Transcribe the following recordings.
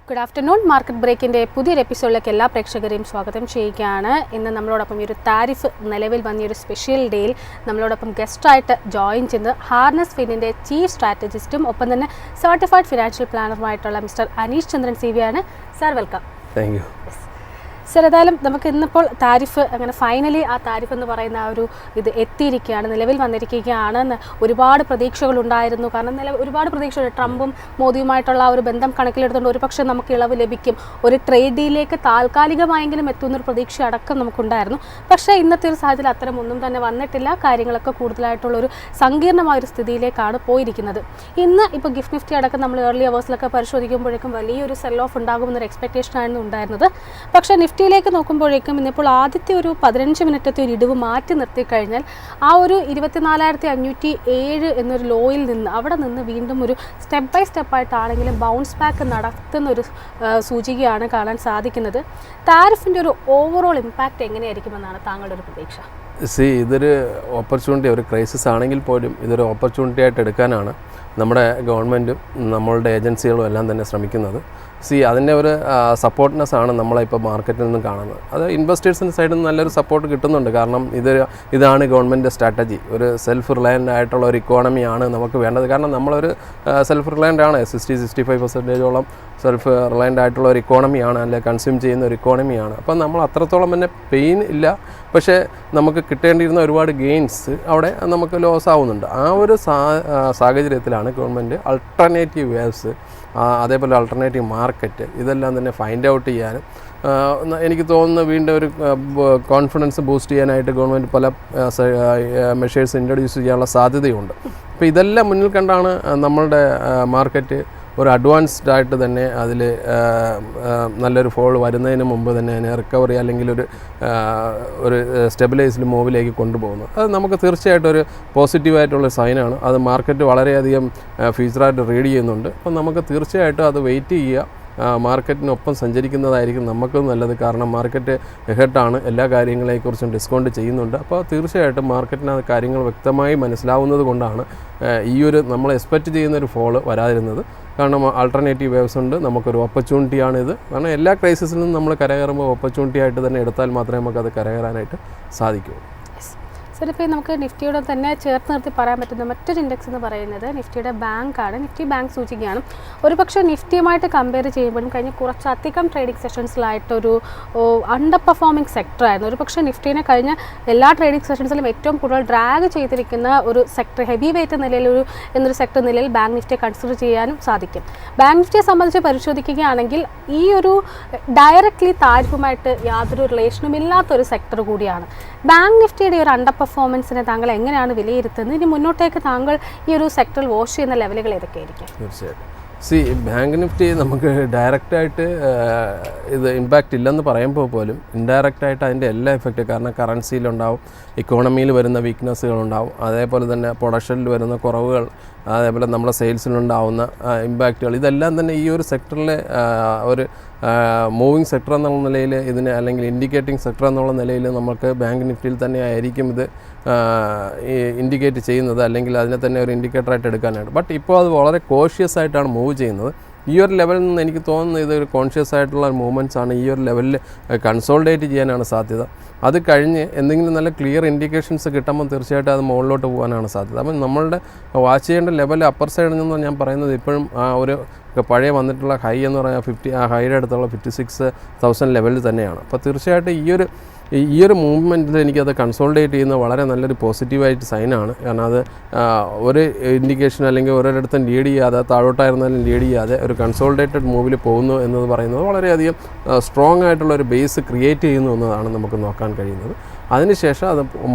Good afternoon. Market ബ്രേക്കിൻ്റെ പുതിയൊരു എപ്പിസോഡിലേക്ക് എല്ലാ പ്രേക്ഷകരെയും സ്വാഗതം ചെയ്യുകയാണ്. ഇന്ന് നമ്മളോടൊപ്പം ഈ ഒരു താരിഫ് നിലവിൽ വന്നിയൊരു സ്പെഷ്യൽ ഡേയിൽ നമ്മളോടൊപ്പം ഗസ്റ്റായിട്ട് ജോയിൻ ചെയ്ത് ഹാർനസ് ഫിന്നിൻ്റെ ചീഫ് സ്ട്രാറ്റജിസ്റ്റും ഒപ്പം തന്നെ സർട്ടിഫൈഡ് ഫിനാൻഷ്യൽ പ്ലാനറുമായിട്ടുള്ള മിസ്റ്റർ അനീഷ് ചന്ദ്രൻ സി വി ആണ്. Sir welcome. Thank you. Sir, ഏതായാലും നമുക്ക് ഇന്നിപ്പോൾ താരിഫ് അങ്ങനെ ഫൈനലി ആ താരിഫ് എന്ന് പറയുന്ന ആ ഒരു ഇത് എത്തിയിരിക്കുകയാണ്, നിലവിൽ വന്നിരിക്കുകയാണ്. ഒരുപാട് പ്രതീക്ഷകളുണ്ടായിരുന്നു. കാരണം ഒരുപാട് പ്രതീക്ഷകൾ ട്രംപും മോദിയുമായിട്ടുള്ള ആ ഒരു ബന്ധം കണക്കിലെടുത്തുകൊണ്ട് ഒരുപക്ഷെ നമുക്ക് ഇളവ് ലഭിക്കും, ഒരു ട്രേഡ് ഡീലിലേക്ക് താൽക്കാലികമായെങ്കിലും എത്തുന്നൊരു പ്രതീക്ഷ അടക്കം നമുക്കുണ്ടായിരുന്നു. പക്ഷേ ഇന്നത്തെ ഒരു സാഹചര്യം അത്തരം ഒന്നും തന്നെ വന്നിട്ടില്ല. കാര്യങ്ങളൊക്കെ കൂടുതലായിട്ടുള്ളൊരു സങ്കീർണമായൊരു സ്ഥിതിയിലേക്കാണ് പോയിരിക്കുന്നത്. ഇന്ന് ഇപ്പോൾ ഗിഫ്റ്റ് നിഫ്റ്റി അടക്കം നമ്മൾ ഏർലി അവേഴ്സിലൊക്കെ പരിശോധിക്കുമ്പോഴേക്കും വലിയൊരു സെൽ ഓഫ് ഉണ്ടാകുമെന്നൊരു എക്സ്പെക്റ്റേഷനായിരുന്നു ഉണ്ടായിരുന്നത്. പക്ഷേ നിഫ്റ്റിയിലേക്ക് നോക്കുമ്പോഴേക്കും ഇന്നിപ്പോൾ ആദ്യത്തെ ഒരു 15 മിനിറ്റത്തെ ഒരു ഇടിവ് മാറ്റി നിർത്തിക്കഴിഞ്ഞാൽ ആ ഒരു 24,507 എന്നൊരു ലോയിൽ നിന്ന് അവിടെ നിന്ന് വീണ്ടും ഒരു സ്റ്റെപ്പ് ബൈ സ്റ്റെപ്പായിട്ടാണെങ്കിലും ബൗൺസ് ബാക്ക് നടത്തുന്നൊരു സൂചികയാണ് കാണാൻ സാധിക്കുന്നത്. താരിഫിൻ്റെ ഒരു ഓവറോൾ ഇമ്പാക്റ്റ് എങ്ങനെയായിരിക്കുമെന്നാണ് താങ്കളുടെ ഒരു പ്രതീക്ഷ? ഇതൊരു ഓപ്പർച്യൂണിറ്റി, ഒരു ക്രൈസിസ് ആണെങ്കിൽ പോലും ഇതൊരു ഓപ്പർച്യൂണിറ്റി ആയിട്ട് എടുക്കാനാണ് നമ്മുടെ ഗവൺമെൻറ്റും നമ്മളുടെ ഏജൻസികളും എല്ലാം തന്നെ ശ്രമിക്കുന്നത്. അതിൻ്റെ ഒരു സപ്പോർട്ട്നെസ് ആണ് നമ്മളിപ്പോൾ മാർക്കറ്റിൽ നിന്നും കാണുന്നത്. അത് ഇൻവെസ്റ്റേഴ്സിൻ്റെ സൈഡിൽ നിന്ന് നല്ലൊരു സപ്പോർട്ട് കിട്ടുന്നുണ്ട്. കാരണം ഇതാണ് ഗവൺമെൻറ് സ്ട്രാറ്റജി. ഒരു സെൽഫ് റിലയൻ്റ് ആയിട്ടുള്ള ഒരു ഇക്കോണമിയാണ് നമുക്ക് വേണ്ടത്. കാരണം നമ്മളൊരു സെൽഫ് റിലയൻ്റ് ആണ്, 60-65% സെൽഫ് റിലയൻ്റ് ആയിട്ടുള്ള ഒരു ഇക്കോണമിയാണ്, അല്ലെങ്കിൽ കൺസ്യൂം ചെയ്യുന്ന ഒരു ഇക്കോണമിയാണ്. അപ്പം നമ്മൾ അത്രത്തോളം തന്നെ പെയിൻ ഇല്ല, പക്ഷേ നമുക്ക് കിട്ടേണ്ടിയിരുന്ന ഒരുപാട് ഗെയിൻസ് അവിടെ നമുക്ക് ലോസ് ആവുന്നുണ്ട്. ആ ഒരു സാഹചര്യത്തിലാണ് ഗവൺമെൻറ് അൾട്ടർനേറ്റീവ് വേവ്സ്, അതേപോലെ അൾട്ടർനേറ്റീവ് മാർക്കറ്റ് ഇതെല്ലാം തന്നെ ഫൈൻഡ് ഔട്ട് ചെയ്യാനും എനിക്ക് തോന്നുന്നു വീണ്ടും ഒരു കോൺഫിഡൻസ് ബൂസ്റ്റ് ചെയ്യാനായിട്ട് ഗവൺമെൻറ് പല മെഷേഴ്സ് ഇൻട്രൊഡ്യൂസ് ചെയ്യാനുള്ള സാധ്യതയുണ്ട്. അപ്പോൾ ഇതെല്ലാം മുന്നിൽ കണ്ടാണ് നമ്മളുടെ മാർക്കറ്റ് ഒരു അഡ്വാൻസ്ഡ് ആയിട്ട് തന്നെ അതിൽ നല്ലൊരു ഫോൾ വരുന്നതിന് മുമ്പ് തന്നെ അതിനെ റിക്കവറി അല്ലെങ്കിൽ ഒരു സ്റ്റെബിലൈസ്ഡ് മൂവിലേക്ക് കൊണ്ടുപോകുന്നത്. അത് നമുക്ക് തീർച്ചയായിട്ടും ഒരു പോസിറ്റീവായിട്ടുള്ള സൈനാണ്. അത് മാർക്കറ്റ് വളരെയധികം ഫ്യൂച്ചറായിട്ട് റീഡ് ചെയ്യുന്നുണ്ട്. അപ്പം നമുക്ക് തീർച്ചയായിട്ടും അത് വെയിറ്റ് ചെയ്യുക, മാർക്കറ്റിനൊപ്പം സഞ്ചരിക്കുന്നതായിരിക്കും നമുക്ക് നല്ലത്. കാരണം മാർക്കറ്റ് ഹെഡാണ്, എല്ലാ കാര്യങ്ങളെക്കുറിച്ചും ഡിസ്കൗണ്ട് ചെയ്യുന്നുണ്ട്. അപ്പോൾ തീർച്ചയായിട്ടും മാർക്കറ്റിന് ആ കാര്യങ്ങൾ വ്യക്തമായി മനസ്സിലാവുന്നത് കൊണ്ടാണ് ഈ ഒരു നമ്മൾ എക്സ്പെക്റ്റ് ചെയ്യുന്നൊരു ഫോള് വരാതിരുന്നത്. കാരണം ആൾട്ടർനേറ്റീവ് വേവ്സ് ഉണ്ട്, നമുക്കൊരു ഓപ്പർച്യൂണിറ്റിയാണിത്. കാരണം എല്ലാ ക്രൈസിസിൽ നിന്നും നമ്മൾ കരകയറുമ്പോൾ ഓപ്പർച്യൂണിറ്റി ആയിട്ട് തന്നെ എടുത്താൽ മാത്രമേ നമുക്കത് കരകയറാനായിട്ട് സാധിക്കൂ. സർ, ഇപ്പോൾ നമുക്ക് നിഫ്റ്റിയോടെ തന്നെ ചേർത്ത് നിർത്തി പറയാൻ പറ്റുന്ന മറ്റൊരു ഇൻഡെക്സ് എന്ന് പറയുന്നത് നിഫ്റ്റിയുടെ ബാങ്കാണ്. നിഫ്റ്റി ബാങ്ക് സൂചികയാണ്. ഒരുപക്ഷെ നിഫ്റ്റിയുമായിട്ട് കമ്പയർ ചെയ്യുമ്പോഴും കഴിഞ്ഞ കുറച്ചധികം ട്രേഡിംഗ് സെഷൻസിലായിട്ടൊരു അണ്ടർ പെർഫോമിംഗ് സെക്ടറായിരുന്നു. ഒരുപക്ഷെ നിഫ്റ്റിനെ കഴിഞ്ഞ എല്ലാ ട്രേഡിംഗ് സെഷൻസിലും ഏറ്റവും കൂടുതൽ ഡ്രാഗ് ചെയ്തിരിക്കുന്ന ഒരു സെക്ടർ, ഹെവി വെയിറ്റ് എന്നൊരു സെക്ടർ നിലയിൽ ബാങ്ക് നിഫ്റ്റിയെ കൺസിഡർ ചെയ്യാനും സാധിക്കും. ബാങ്ക് നിഫ്റ്റിയെ സംബന്ധിച്ച് പരിശോധിക്കുകയാണെങ്കിൽ ഈ ഒരു ഡയറക്റ്റ്ലി താരിഫുമായിട്ട് യാതൊരു റിലേഷനും ഇല്ലാത്തൊരു സെക്ടർ കൂടിയാണ്. ബാങ്ക് നിഫ്റ്റിയുടെ ഒരു അണ്ടർ പെർഫോമൻസിനെ താങ്കൾ എങ്ങനെയാണ് വിലയിരുത്തുന്നത്? ഇനി മുന്നോട്ടേക്ക് താങ്കൾ ഈ ഒരു സെക്ടറിൽ വാച്ച് ചെയ്യുന്ന ലെവലുകൾ ഏതൊക്കെയായിരിക്കും? തീർച്ചയായിട്ടും ബാങ്ക് നിഫ്റ്റി നമുക്ക് ഡയറക്റ്റായിട്ട് ഇത് ഇമ്പാക്റ്റ് ഇല്ലെന്ന് പറയുമ്പോൾ പോലും ഇൻഡയറക്റ്റായിട്ട് അതിൻ്റെ എല്ലാ എഫക്റ്റ്, കാരണം കറൻസിയിലുണ്ടാവും, ഇക്കോണമിയിൽ വരുന്ന വീക്ക്നെസ്സുകളുണ്ടാവും, അതേപോലെ തന്നെ പ്രൊഡക്ഷനിൽ വരുന്ന കുറവുകൾ, അതേപോലെ നമ്മുടെ സെയിൽസിലുണ്ടാവുന്ന ഇമ്പാക്റ്റുകൾ, ഇതെല്ലാം തന്നെ ഈ ഒരു സെക്ടറിലെ ഒരു മൂവിങ് സെക്ടർ എന്നുള്ള നിലയിൽ ഇതിനെ, അല്ലെങ്കിൽ ഇൻഡിക്കേറ്റിംഗ് സെക്ടർ എന്നുള്ള നിലയിൽ നമുക്ക് ബാങ്ക് നിഫ്റ്റിയിൽ തന്നെ ആയിരിക്കും ഇത് ഇൻഡിക്കേറ്റ് ചെയ്യുന്നത്, അല്ലെങ്കിൽ അതിനെ തന്നെ ഒരു ഇൻഡിക്കേറ്ററായിട്ട് എടുക്കാനായിട്ട്. ബട്ട് ഇപ്പോൾ അത് വളരെ കോഷ്യസ് ആയിട്ടാണ് മൂവ് ചെയ്യുന്നത്. ഈ ഒരു ലെവലിൽ നിന്ന് എനിക്ക് തോന്നുന്നത് ഇതൊരു കോൺഷ്യസ് ആയിട്ടുള്ള മൂവ്മെൻറ്റ്സ് ആണ്. ഈ ഒരു ലെവലിൽ കൺസോൾഡേറ്റ് ചെയ്യാനാണ് സാധ്യത. അത് കഴിഞ്ഞ് എന്തെങ്കിലും നല്ല ക്ലിയർ ഇൻഡിക്കേഷൻസ് കിട്ടുമ്പോൾ തീർച്ചയായിട്ടും അത് മുകളിലോട്ട് പോകാനാണ് സാധ്യത. അപ്പം നമ്മളുടെ വാച്ച് ചെയ്യേണ്ട ലെവൽ അപ്പർ സൈഡിൽ നിന്ന് ഞാൻ പറയുന്നത് ഇപ്പോഴും ആ ഒരു പഴയ വന്നിട്ടുള്ള ഹൈ എന്ന് പറഞ്ഞാൽ ആ ഹൈയുടെ അടുത്തുള്ള 56,000 ലെവലിൽ തന്നെയാണ്. അപ്പോൾ തീർച്ചയായിട്ടും ഈ ഒരു മൂവ്മെൻറ്റിൽ എനിക്കത് കൺസോൾഡേറ്റ് ചെയ്യുന്ന വളരെ നല്ലൊരു പോസിറ്റീവായിട്ട് സൈനാണ്. കാരണം അത് ഒരു ഇൻഡിക്കേഷൻ അല്ലെങ്കിൽ ഓരോരിടത്തും ലീഡ് ചെയ്യാതെ, താഴോട്ടായിരുന്നാലും ലീഡ് ചെയ്യാതെ ഒരു കൺസോൾഡേറ്റഡ് മൂവിൽ പോകുന്നു എന്നത് പറയുന്നത് വളരെയധികം സ്ട്രോങ് ആയിട്ടുള്ളൊരു ബേസ് ക്രിയേറ്റ് ചെയ്യുന്നു എന്നതാണ് നമുക്ക് നോക്കാൻ കഴിയുന്നത്. അതിനുശേഷം അത്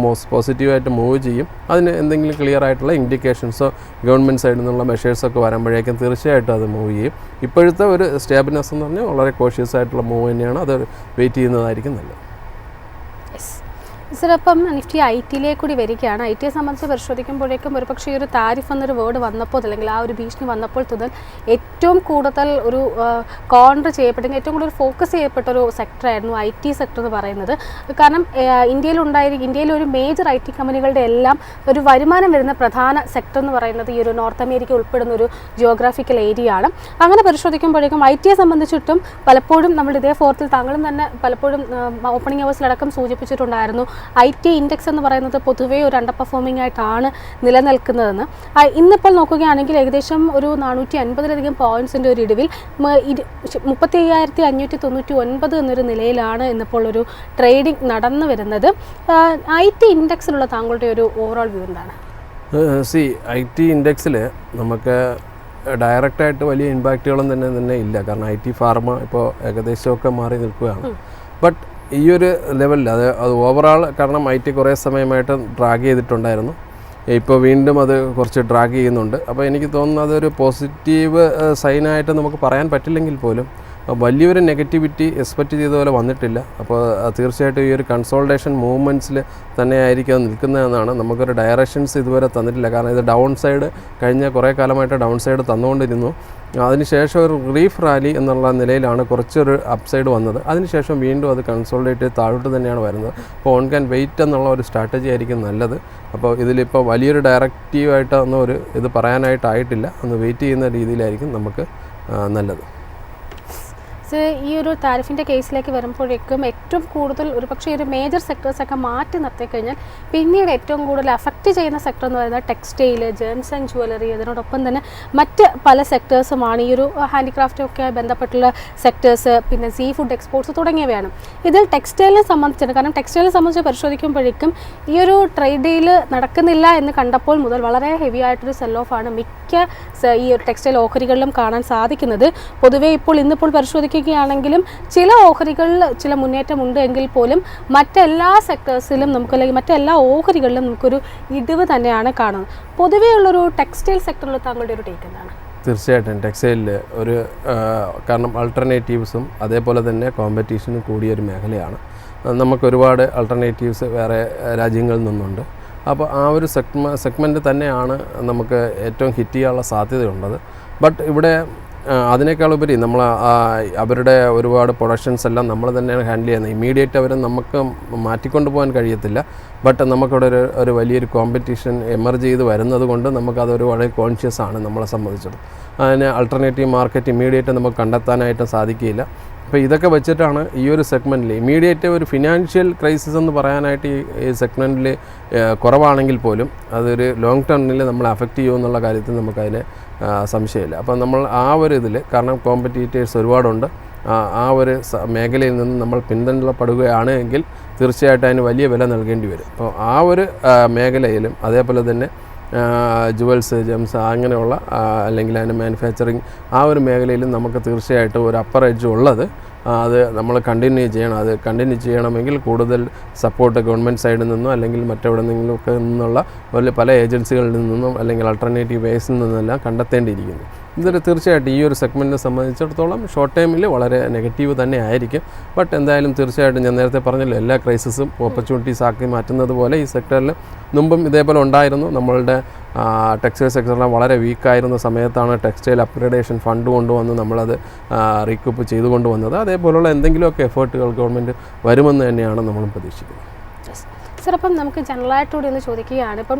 പോസിറ്റീവായിട്ട് മൂവ് ചെയ്യും. അതിന് എന്തെങ്കിലും ക്ലിയർ ആയിട്ടുള്ള ഇൻഡിക്കേഷൻസോ ഗവൺമെൻറ് സൈഡിൽ നിന്നുള്ള മെഷേഴ്സൊക്കെ വരുമ്പോഴേക്കും തീർച്ചയായിട്ടും അത് മൂവ് ചെയ്യും. ഇപ്പോഴത്തെ ഒരു സ്റ്റേബിൾനെസ് എന്ന് പറഞ്ഞാൽ വളരെ കോഷ്യസ് ആയിട്ടുള്ള മൂവ് തന്നെയാണ്. അത് വെയിറ്റ് ചെയ്യുന്നതായിരിക്കും നല്ലത്. സർ, അപ്പം നിഫ്റ്റി ഐ ടിയിലേക്ക് കൂടി വരികയാണ്. ഐ ടിയെ സംബന്ധിച്ച് പരിശോധിക്കുമ്പോഴേക്കും ഒരുപക്ഷെ ഈ ഒരു താരിഫ് എന്നൊരു വേർഡ് വന്നപ്പോൾ, അല്ലെങ്കിൽ ആ ഒരു ഭീഷണി വന്നപ്പോൾ മുതൽ ഏറ്റവും കൂടുതൽ ഒരു കോൺട്ര ചെയ്യപ്പെട്ടെങ്കിൽ ഏറ്റവും കൂടുതൽ ഫോക്കസ് ചെയ്യപ്പെട്ട ഒരു സെക്ടറായിരുന്നു IT സെക്ടർ എന്ന് പറയുന്നത്. കാരണം ഇന്ത്യയിൽ ഒരു മേജർ IT കമ്പനികളുടെ എല്ലാം ഒരു വരുമാനം വരുന്ന പ്രധാന സെക്ടർ എന്ന് പറയുന്നത് ഈ ഒരു നോർത്ത് അമേരിക്ക ഉൾപ്പെടുന്ന ഒരു ജിയോഗ്രാഫിക്കൽ ഏരിയ ആണ്. അങ്ങനെ പരിശോധിക്കുമ്പോഴേക്കും IT സംബന്ധിച്ചിട്ടും പലപ്പോഴും നമ്മൾ ഇതേ ഫോർത്തിൽ താങ്കളും തന്നെ പലപ്പോഴും ഓപ്പണിംഗ് അവേഴ്സിലടക്കം സൂചിപ്പിച്ചിട്ടുണ്ടായിരുന്നു, IT ഇൻഡെക്സ് എന്ന് പറയുന്നത് പൊതുവേ ഒരു അണ്ടർ പെർഫോമിംഗ് ആയിട്ടാണ് നിലനിൽക്കുന്നതെന്ന്. ഇന്നിപ്പോൾ നോക്കുകയാണെങ്കിൽ ഏകദേശം ഒരു 450-ലധികം പോയിന്റ്സിൻ്റെ ഒരു ഇടിവിൽ 35,599 എന്നൊരു നിലയിലാണ് ഇന്നിപ്പോൾ ഒരു ട്രേഡിംഗ് നടന്നു വരുന്നത്. IT ഇൻഡെക്സിലുള്ള താങ്കളുടെ ഒരു ഓവറോൾ വ്യൂ എന്താണ്? IT ഇൻഡെക്സിൽ നമുക്ക് ഡയറക്റ്റായിട്ട് വലിയ ഇമ്പാക്റ്റുകളും തന്നെ ഇല്ല. കാരണം IT ഫാർമ ഇപ്പോൾ ഏകദേശമൊക്കെ മാറി നിൽക്കുകയാണ്. ബട്ട് ഈ ഒരു ലെവലിൽ അത് ഓവറാൾ, കാരണം IT കുറേ സമയമായിട്ട് ഡ്രാഗ് ചെയ്തിട്ടുണ്ടായിരുന്നു, ഇപ്പോൾ വീണ്ടും അത് കുറച്ച് ഡ്രാഗ് ചെയ്യുന്നുണ്ട്. അപ്പോൾ എനിക്ക് തോന്നുന്നു അതൊരു പോസിറ്റീവ് സൈനായിട്ട് നമുക്ക് പറയാൻ പറ്റില്ലെങ്കിൽ പോലും വലിയൊരു നെഗറ്റിവിറ്റി എക്സ്പെക്റ്റ് ചെയ്ത പോലെ വന്നിട്ടില്ല. അപ്പോൾ തീർച്ചയായിട്ടും ഈ ഒരു കൺസോൾട്ടേഷൻ മൂവ്മെൻറ്റ്സിൽ തന്നെയായിരിക്കും അത് നിൽക്കുന്നതെന്നാണ്. നമുക്കൊരു ഡയറക്ഷൻസ് ഇതുവരെ തന്നിട്ടില്ല. കാരണം ഇത് ഡൗൺ സൈഡ് കഴിഞ്ഞ കുറേ കാലമായിട്ട് ഡൗൺ സൈഡ് തന്നുകൊണ്ടിരുന്നു. അതിനുശേഷം ഒരു റിലീഫ് റാലി എന്നുള്ള നിലയിലാണ് കുറച്ചൊരു അപ്സൈഡ് വന്നത്. അതിനുശേഷം വീണ്ടും അത് കൺസോൾട്ടേറ്റ് താഴോട്ട് തന്നെയാണ് വരുന്നത്. അപ്പോൾ ഓൺ ക്യാൻ വെയിറ്റ് എന്നുള്ള ഒരു സ്ട്രാറ്റജി ആയിരിക്കും നല്ലത്. അപ്പോൾ ഇതിലിപ്പോൾ വലിയൊരു ഡയറക്റ്റീവായിട്ട് ഒന്നും ഒരു ഇത് പറയാനായിട്ടായിട്ടില്ല. ഒന്ന് വെയിറ്റ് ചെയ്യുന്ന രീതിയിലായിരിക്കും നമുക്ക് നല്ലത്. ഈ ഒരു താരിഫിൻ്റെ കേസിലേക്ക് വരുമ്പോഴേക്കും ഏറ്റവും കൂടുതൽ ഒരു പക്ഷേ ഒരു മേജർ സെക്ടേഴ്സൊക്കെ മാറ്റി നിർത്തിക്കഴിഞ്ഞാൽ പിന്നീട് ഏറ്റവും കൂടുതൽ അഫക്റ്റ് ചെയ്യുന്ന സെക്ടർ എന്ന് പറയുന്നത് ടെക്സ്റ്റൈൽ, ജെംസ് ആൻഡ് ജ്വല്ലറി, അതിനോടൊപ്പം തന്നെ മറ്റ് പല സെക്ടേഴ്സുമാണ്. ഈ ഒരു ഹാൻഡിക്രാഫ്റ്റൊക്കെ ബന്ധപ്പെട്ടുള്ള സെക്ടേഴ്സ്, പിന്നെ സീ ഫുഡ് എക്സ്പോർട്സ് തുടങ്ങിയവയാണ്. ഇതിൽ ടെക്സ്റ്റൈലിനെ സംബന്ധിച്ചിട്ട്, കാരണം ടെക്സ്റ്റൈലിനെ സംബന്ധിച്ച് പരിശോധിക്കുമ്പോഴേക്കും ഈ ഒരു ട്രേഡ് ഡീൽ നടക്കുന്നില്ല എന്ന് കണ്ടപ്പോൾ മുതൽ വളരെ ഹെവി ആയിട്ടൊരു സെൽ ഓഫാണ് മിക്ക ഈ ഒരു ടെക്സ്റ്റൈൽ ഓഹരികളിലും കാണാൻ സാധിക്കുന്നത്. പൊതുവേ ഇന്നിപ്പോൾ പരിശോധിക്കുകയാണെങ്കിലും ചില ഓഹരികളിൽ ചില മുന്നേറ്റം ഉണ്ട് എങ്കിൽ പോലും മറ്റെല്ലാ സെക്ടേഴ്സിലും നമുക്ക്, അല്ലെങ്കിൽ മറ്റെല്ലാ ഓഹരികളിലും നമുക്കൊരു ഇടിവ് തന്നെയാണ് കാണുന്നത്. പൊതുവേ ഉള്ളൊരു ടെക്സ്റ്റൈൽ സെക്ടറിൽ താങ്കളുടെ ഒരു ടേക്ക് എന്താണ്? തീർച്ചയായിട്ടും ടെക്സ്റ്റൈലിൽ ഒരു കാരണം ആൾട്ടർനേറ്റീവ്സും അതേപോലെ തന്നെ കോമ്പറ്റീഷനും കൂടിയൊരു മേഖലയാണ്. നമുക്കൊരുപാട് ആൾട്ടർനേറ്റീവ്സ് വേറെ രാജ്യങ്ങളിൽ നിന്നുണ്ട്. അപ്പോൾ ആ ഒരു സെഗ്മെൻറ്റ് തന്നെയാണ് നമുക്ക് ഏറ്റവും ഹിറ്റ് ചെയ്യാനുള്ള സാധ്യതയുള്ളത്. ബട്ട് ഇവിടെ അതിനേക്കാളുപരി നമ്മൾ അവരുടെ ഒരുപാട് പ്രൊഡക്ഷൻസ് എല്ലാം നമ്മൾ തന്നെയാണ് ഹാൻഡിൽ ചെയ്യുന്നത്. ഇമ്മീഡിയറ്റ് അവർ നമുക്ക് മാറ്റിക്കൊണ്ട് പോകാൻ കഴിയത്തില്ല. ബട്ട് നമുക്കിവിടെ ഒരു വലിയൊരു കോമ്പറ്റീഷൻ എമർജ് ചെയ്ത് വരുന്നത് കൊണ്ട് നമുക്കതൊരു വളരെ കോൺഷ്യസ് ആണ് നമ്മളെ സംബന്ധിച്ചത്. അതിന് ആൾട്ടർനേറ്റീവ് മാർക്കറ്റ് ഇമ്മീഡിയറ്റ് നമുക്ക് കണ്ടെത്താനായിട്ട് സാധിക്കില്ല. അപ്പോൾ ഇതൊക്കെ വെച്ചിട്ടാണ് ഈ ഒരു സെഗ്മെൻറ്റിൽ ഇമ്മീഡിയറ്റ് ഒരു ഫിനാൻഷ്യൽ ക്രൈസിസ് എന്ന് പറയാനായിട്ട് ഈ സെഗ്മെൻറ്റിൽ കുറവാണെങ്കിൽ പോലും അതൊരു ലോങ് ടേണിൽ നമ്മളെ അഫക്റ്റ് ചെയ്യുമെന്നുള്ള കാര്യത്തിൽ നമുക്കതിന് സംശയമില്ല. അപ്പോൾ നമ്മൾ ആ ഒരു ഇതിൽ, കാരണം കോമ്പറ്റീറ്റേഴ്സ് ഒരുപാടുണ്ട്, ആ ഒരു മേഖലയിൽ നിന്ന് നമ്മൾ പിന്തള്ളപ്പെടുകയാണ് എങ്കിൽ തീർച്ചയായിട്ടും അതിന് വലിയ വില നൽകേണ്ടി വരും. അപ്പോൾ ആ ഒരു മേഖലയിലും അതേപോലെ തന്നെ ജുവൽസ്, ജെംസ് അങ്ങനെയുള്ള അല്ലെങ്കിൽ അതിൻ്റെ മാനുഫാക്ചറിങ് ആ ഒരു മേഖലയിലും നമുക്ക് തീർച്ചയായിട്ടും ഒരു അപ്പർ എഡ്ജ് ഉള്ളത്. അത് നമ്മൾ കണ്ടിന്യൂ ചെയ്യണം. അത് കണ്ടിന്യൂ ചെയ്യണമെങ്കിൽ കൂടുതൽ സപ്പോർട്ട് ഗവൺമെൻറ് സൈഡിൽ നിന്നും അല്ലെങ്കിൽ മറ്റെവിടെ നിന്നെങ്കിലുമൊക്കെ നിന്നുള്ള പല ഏജൻസികളിൽ നിന്നും അല്ലെങ്കിൽ ആൾട്ടർനേറ്റീവ് വേസിൽ നിന്നെല്ലാം കണ്ടെത്തേണ്ടിയിരിക്കുന്നു. ഇതൊരു തീർച്ചയായിട്ടും ഈ ഒരു സെഗ്മെൻറ്റിനെ സംബന്ധിച്ചിടത്തോളം ഷോർട്ട് ടൈമിൽ വളരെ നെഗറ്റീവ് തന്നെ ആയിരിക്കും. ബട്ട് എന്തായാലും തീർച്ചയായിട്ടും ഞാൻ നേരത്തെ പറഞ്ഞല്ലോ, എല്ലാ ക്രൈസിസും ഓപ്പർച്യൂണിറ്റീസ് ആക്കി മാറ്റുന്നത് പോലെ ഈ സെക്ടറിൽ മുമ്പും ഇതേപോലെ ഉണ്ടായിരുന്നു. നമ്മളുടെ ടെക്സ്റ്റൈൽ സെക്ടറിൽ വളരെ വീക്കായിരുന്ന സമയത്താണ് ടെക്സ്റ്റൈൽ അപ്ഗ്രഡേഷൻ ഫണ്ട് കൊണ്ടുവന്ന് നമ്മളത് റീകൂപ്പ് ചെയ്തുകൊണ്ട് വന്നത്. അതേപോലുള്ള എന്തെങ്കിലുമൊക്കെ എഫേർട്ടുകൾ ഗവൺമെൻറ് വരുമെന്ന് തന്നെയാണ് നമ്മളും പ്രതീക്ഷിക്കുന്നത്. സർ, അപ്പം നമുക്ക് ജനറലായിട്ടൂടെ ഒന്ന് ചോദിക്കുകയാണ്. ഇപ്പം